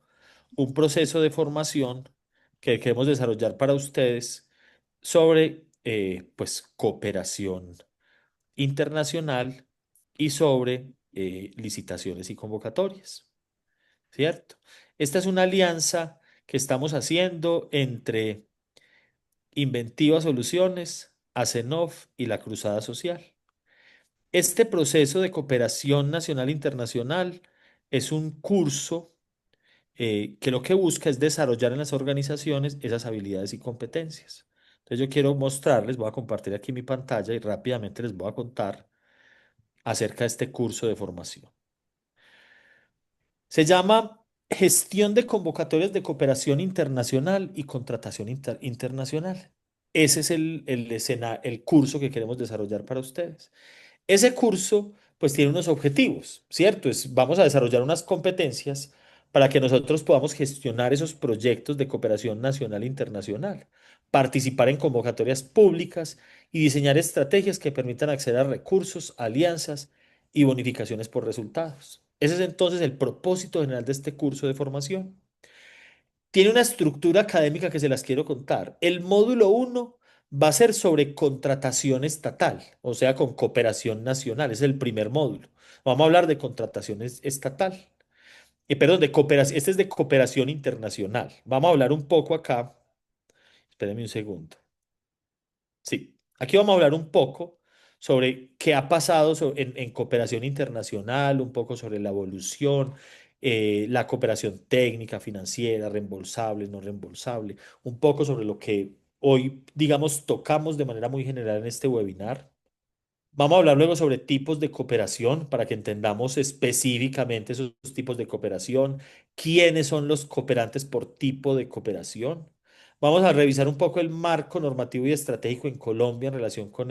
un proceso de formación que queremos desarrollar para ustedes sobre, pues, cooperación internacional y sobre licitaciones y convocatorias, ¿cierto? Esta es una alianza que estamos haciendo entre Inventiva Soluciones, Acenov y la Cruzada Social. Este proceso de cooperación nacional e internacional es un curso que lo que busca es desarrollar en las organizaciones esas habilidades y competencias. Entonces yo quiero mostrarles, voy a compartir aquí mi pantalla y rápidamente les voy a contar acerca de este curso de formación. Se llama Gestión de Convocatorias de Cooperación Internacional y Contratación Internacional. Ese es el curso que queremos desarrollar para ustedes. Ese curso, pues tiene unos objetivos, ¿cierto? Vamos a desarrollar unas competencias para que nosotros podamos gestionar esos proyectos de cooperación nacional e internacional, participar en convocatorias públicas y diseñar estrategias que permitan acceder a recursos, alianzas y bonificaciones por resultados. Ese es entonces el propósito general de este curso de formación. Tiene una estructura académica que se las quiero contar. El módulo uno va a ser sobre contratación estatal, o sea, con cooperación nacional. Es el primer módulo. Vamos a hablar de contratación estatal. Perdón, de cooperación. Este es de cooperación internacional. Vamos a hablar un poco acá. Espérenme un segundo. Sí, aquí vamos a hablar un poco sobre qué ha pasado en cooperación internacional, un poco sobre la evolución, la cooperación técnica, financiera, reembolsable, no reembolsable, un poco sobre lo que hoy, digamos, tocamos de manera muy general en este webinar. Vamos a hablar luego sobre tipos de cooperación para que entendamos específicamente esos tipos de cooperación, quiénes son los cooperantes por tipo de cooperación. Vamos a revisar un poco el marco normativo y estratégico en Colombia en relación con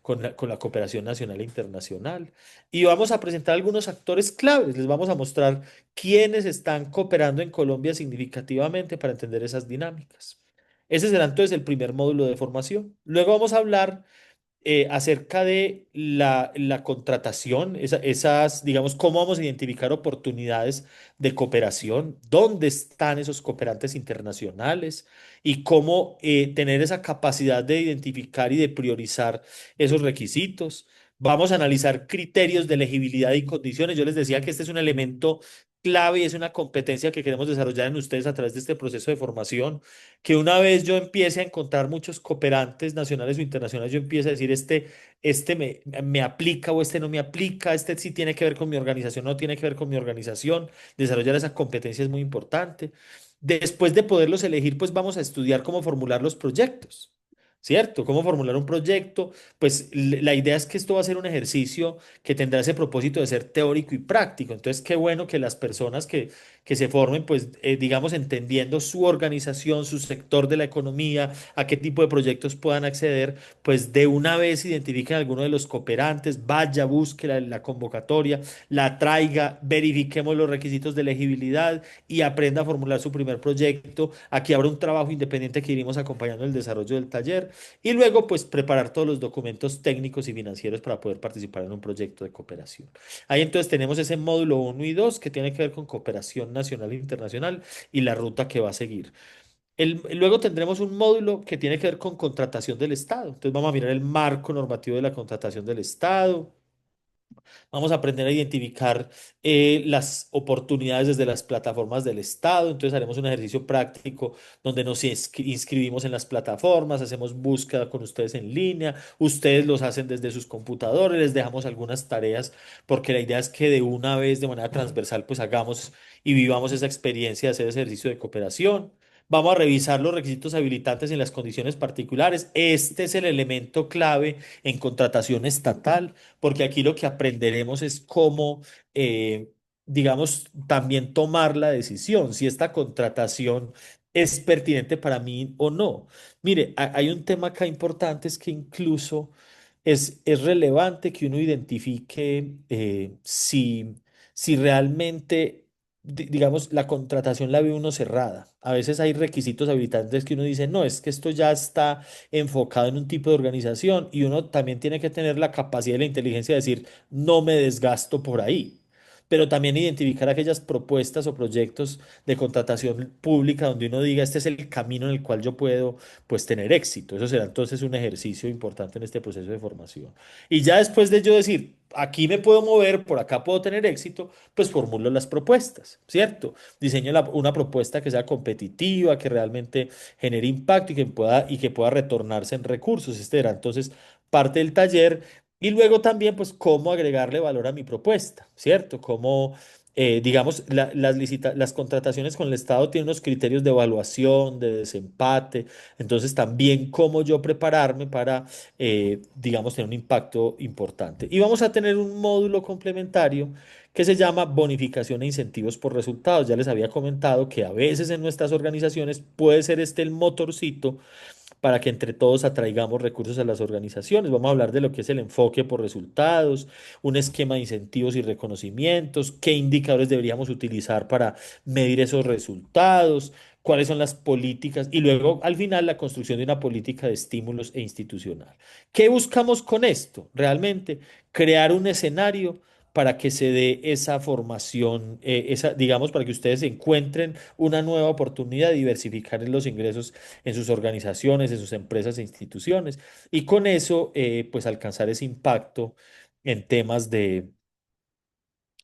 con la cooperación nacional e internacional. Y vamos a presentar algunos actores claves. Les vamos a mostrar quiénes están cooperando en Colombia significativamente para entender esas dinámicas. Ese será entonces el primer módulo de formación. Luego vamos a hablar acerca de la contratación, esas, digamos, cómo vamos a identificar oportunidades de cooperación, dónde están esos cooperantes internacionales y cómo tener esa capacidad de identificar y de priorizar esos requisitos. Vamos a analizar criterios de elegibilidad y condiciones. Yo les decía que este es un elemento clave y es una competencia que queremos desarrollar en ustedes a través de este proceso de formación que una vez yo empiece a encontrar muchos cooperantes nacionales o internacionales, yo empiece a decir, este me aplica o este no me aplica, este sí tiene que ver con mi organización, no tiene que ver con mi organización. Desarrollar esa competencia es muy importante. Después de poderlos elegir, pues vamos a estudiar cómo formular los proyectos. ¿Cierto? ¿Cómo formular un proyecto? Pues la idea es que esto va a ser un ejercicio que tendrá ese propósito de ser teórico y práctico. Entonces, qué bueno que las personas que se formen, pues, digamos, entendiendo su organización, su sector de la economía, a qué tipo de proyectos puedan acceder, pues de una vez identifiquen a alguno de los cooperantes, vaya, busque la convocatoria, la traiga, verifiquemos los requisitos de elegibilidad y aprenda a formular su primer proyecto. Aquí habrá un trabajo independiente que iremos acompañando en el desarrollo del taller y luego, pues, preparar todos los documentos técnicos y financieros para poder participar en un proyecto de cooperación. Ahí entonces tenemos ese módulo uno y 2 que tiene que ver con cooperación nacional e internacional y la ruta que va a seguir. Luego tendremos un módulo que tiene que ver con contratación del Estado. Entonces vamos a mirar el marco normativo de la contratación del Estado. Vamos a aprender a identificar las oportunidades desde las plataformas del Estado. Entonces haremos un ejercicio práctico donde nos inscribimos en las plataformas, hacemos búsqueda con ustedes en línea, ustedes los hacen desde sus computadores, les dejamos algunas tareas porque la idea es que de una vez, de manera transversal, pues hagamos y vivamos esa experiencia de hacer ese ejercicio de cooperación. Vamos a revisar los requisitos habilitantes en las condiciones particulares. Este es el elemento clave en contratación estatal porque aquí lo que aprenderemos es cómo, digamos, también tomar la decisión, si esta contratación es pertinente para mí o no. Mire, hay un tema acá importante, es que incluso es relevante que uno identifique si realmente, digamos, la contratación la ve uno cerrada. A veces hay requisitos habilitantes que uno dice, no, es que esto ya está enfocado en un tipo de organización y uno también tiene que tener la capacidad y la inteligencia de decir, no me desgasto por ahí. Pero también identificar aquellas propuestas o proyectos de contratación pública donde uno diga, este es el camino en el cual yo puedo pues tener éxito. Eso será entonces un ejercicio importante en este proceso de formación. Y ya después de yo decir, aquí me puedo mover, por acá puedo tener éxito, pues formulo las propuestas, ¿cierto? Diseño una propuesta que sea competitiva, que realmente genere impacto y que pueda retornarse en recursos. Este era entonces parte del taller. Y luego también, pues, cómo agregarle valor a mi propuesta, ¿cierto? Cómo, digamos, las contrataciones con el Estado tienen unos criterios de evaluación, de desempate. Entonces, también cómo yo prepararme para, digamos, tener un impacto importante. Y vamos a tener un módulo complementario que se llama bonificación e incentivos por resultados. Ya les había comentado que a veces en nuestras organizaciones puede ser este el motorcito para que entre todos atraigamos recursos a las organizaciones. Vamos a hablar de lo que es el enfoque por resultados, un esquema de incentivos y reconocimientos, qué indicadores deberíamos utilizar para medir esos resultados, cuáles son las políticas y luego al final la construcción de una política de estímulos e institucional. ¿Qué buscamos con esto? Realmente crear un escenario para que se dé esa formación, digamos, para que ustedes encuentren una nueva oportunidad de diversificar los ingresos en sus organizaciones, en sus empresas e instituciones, y con eso, pues alcanzar ese impacto en temas de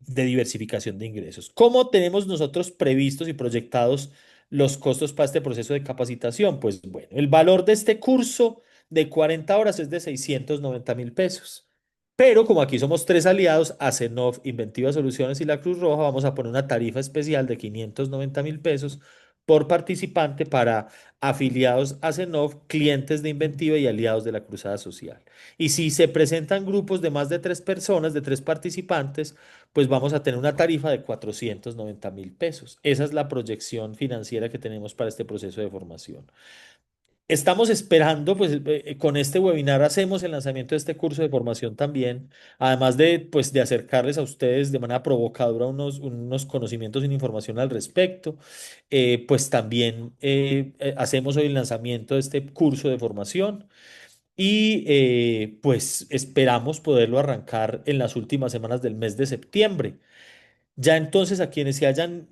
diversificación de ingresos. ¿Cómo tenemos nosotros previstos y proyectados los costos para este proceso de capacitación? Pues bueno, el valor de este curso de 40 horas es de 690.000 pesos. Pero como aquí somos tres aliados, Acenov, Inventiva Soluciones y la Cruz Roja, vamos a poner una tarifa especial de 590.000 pesos por participante para afiliados a Acenov, clientes de Inventiva y aliados de la Cruzada Social. Y si se presentan grupos de más de tres personas, de tres participantes, pues vamos a tener una tarifa de 490.000 pesos. Esa es la proyección financiera que tenemos para este proceso de formación. Estamos esperando, pues con este webinar hacemos el lanzamiento de este curso de formación también, además de, pues, de acercarles a ustedes de manera provocadora unos conocimientos y una información al respecto, pues también hacemos hoy el lanzamiento de este curso de formación y pues esperamos poderlo arrancar en las últimas semanas del mes de septiembre. Ya entonces a quienes se hayan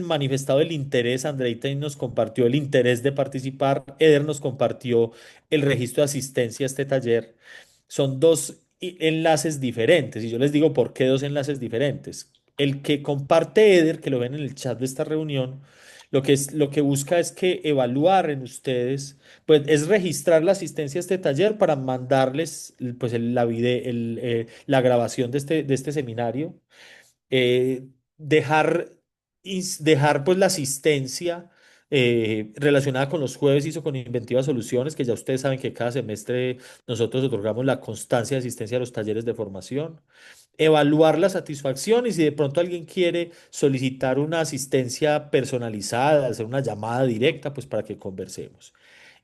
manifestado el interés, Andreita nos compartió el interés de participar, Eder nos compartió el registro de asistencia a este taller. Son dos enlaces diferentes y yo les digo por qué dos enlaces diferentes. El que comparte Eder, que lo ven en el chat de esta reunión, lo que busca es que evaluar en ustedes, pues es registrar la asistencia a este taller para mandarles pues la grabación de este seminario, dejar, dejar pues la asistencia relacionada con los jueves hizo con Inventiva Soluciones, que ya ustedes saben que cada semestre nosotros otorgamos la constancia de asistencia a los talleres de formación. Evaluar la satisfacción y si de pronto alguien quiere solicitar una asistencia personalizada, hacer una llamada directa, pues para que conversemos.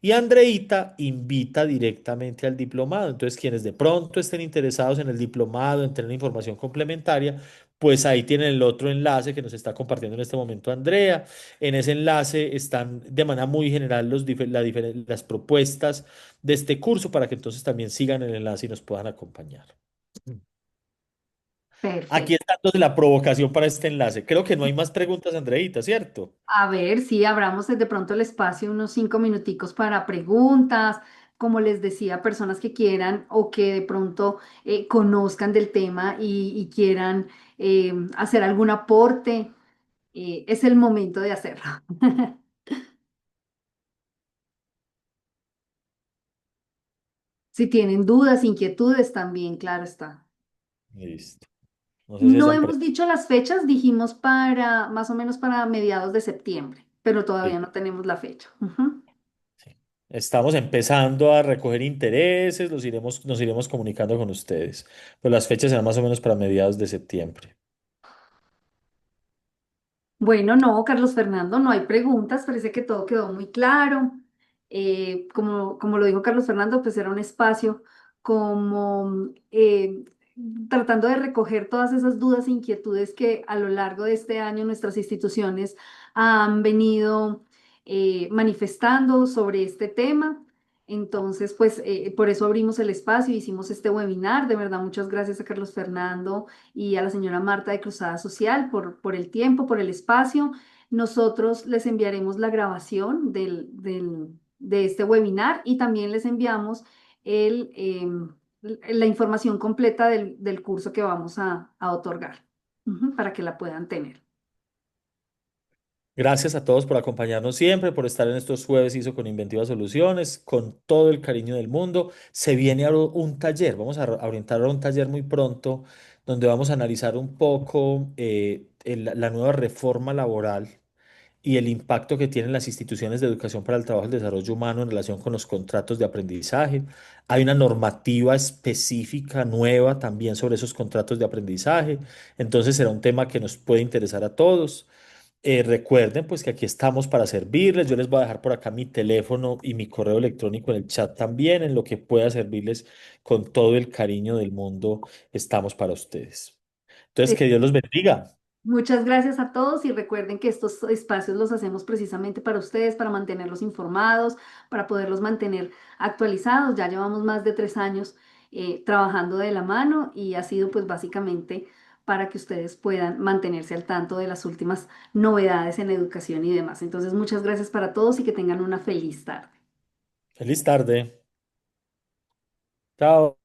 Y Andreita invita directamente al diplomado. Entonces, quienes de pronto estén interesados en el diplomado, en tener información complementaria, pues ahí tienen el otro enlace que nos está compartiendo en este momento Andrea. En ese enlace están de manera muy general las propuestas de este curso para que entonces también sigan el enlace y nos puedan acompañar. Aquí Perfecto. está entonces la provocación para este enlace. Creo que no hay más preguntas, Andreita, ¿cierto? A ver, sí, abramos de pronto el espacio, unos 5 minuticos para preguntas, como les decía, personas que quieran o que de pronto conozcan del tema y quieran hacer algún aporte, es el momento de hacerlo. Si tienen dudas, inquietudes, también, claro está. Listo. No sé si No hayan hemos preguntas. dicho las fechas, dijimos para más o menos para mediados de septiembre, pero todavía no tenemos la fecha. Ujú. Estamos empezando a recoger intereses, nos iremos comunicando con ustedes. Pero las fechas serán más o menos para mediados de septiembre. Bueno, no, Carlos Fernando, no hay preguntas, parece que todo quedó muy claro. Como lo dijo Carlos Fernando, pues era un espacio como tratando de recoger todas esas dudas e inquietudes que a lo largo de este año nuestras instituciones han venido manifestando sobre este tema. Entonces, pues por eso abrimos el espacio, hicimos este webinar. De verdad, muchas gracias a Carlos Fernando y a la señora Marta de Cruzada Social por el tiempo, por el espacio. Nosotros les enviaremos la grabación de este webinar y también les enviamos la información completa del curso que vamos a otorgar, para que la puedan tener. Gracias a todos por acompañarnos siempre, por estar en estos jueves hizo con Inventiva Soluciones, con todo el cariño del mundo. Se viene ahora un taller, vamos a orientar a un taller muy pronto, donde vamos a analizar un poco la nueva reforma laboral y el impacto que tienen las instituciones de educación para el trabajo y el desarrollo humano en relación con los contratos de aprendizaje. Hay una normativa específica nueva también sobre esos contratos de aprendizaje, entonces será un tema que nos puede interesar a todos. Recuerden pues que aquí estamos para servirles. Yo les voy a dejar por acá mi teléfono y mi correo electrónico en el chat también, en lo que pueda servirles con todo el cariño del mundo. Estamos para ustedes. Entonces, que Dios los bendiga. Muchas gracias a todos y recuerden que estos espacios los hacemos precisamente para ustedes, para mantenerlos informados, para poderlos mantener actualizados. Ya llevamos más de 3 años trabajando de la mano y ha sido pues básicamente para que ustedes puedan mantenerse al tanto de las últimas novedades en educación y demás. Entonces, muchas gracias para todos y que tengan una feliz tarde. Feliz tarde. Chao.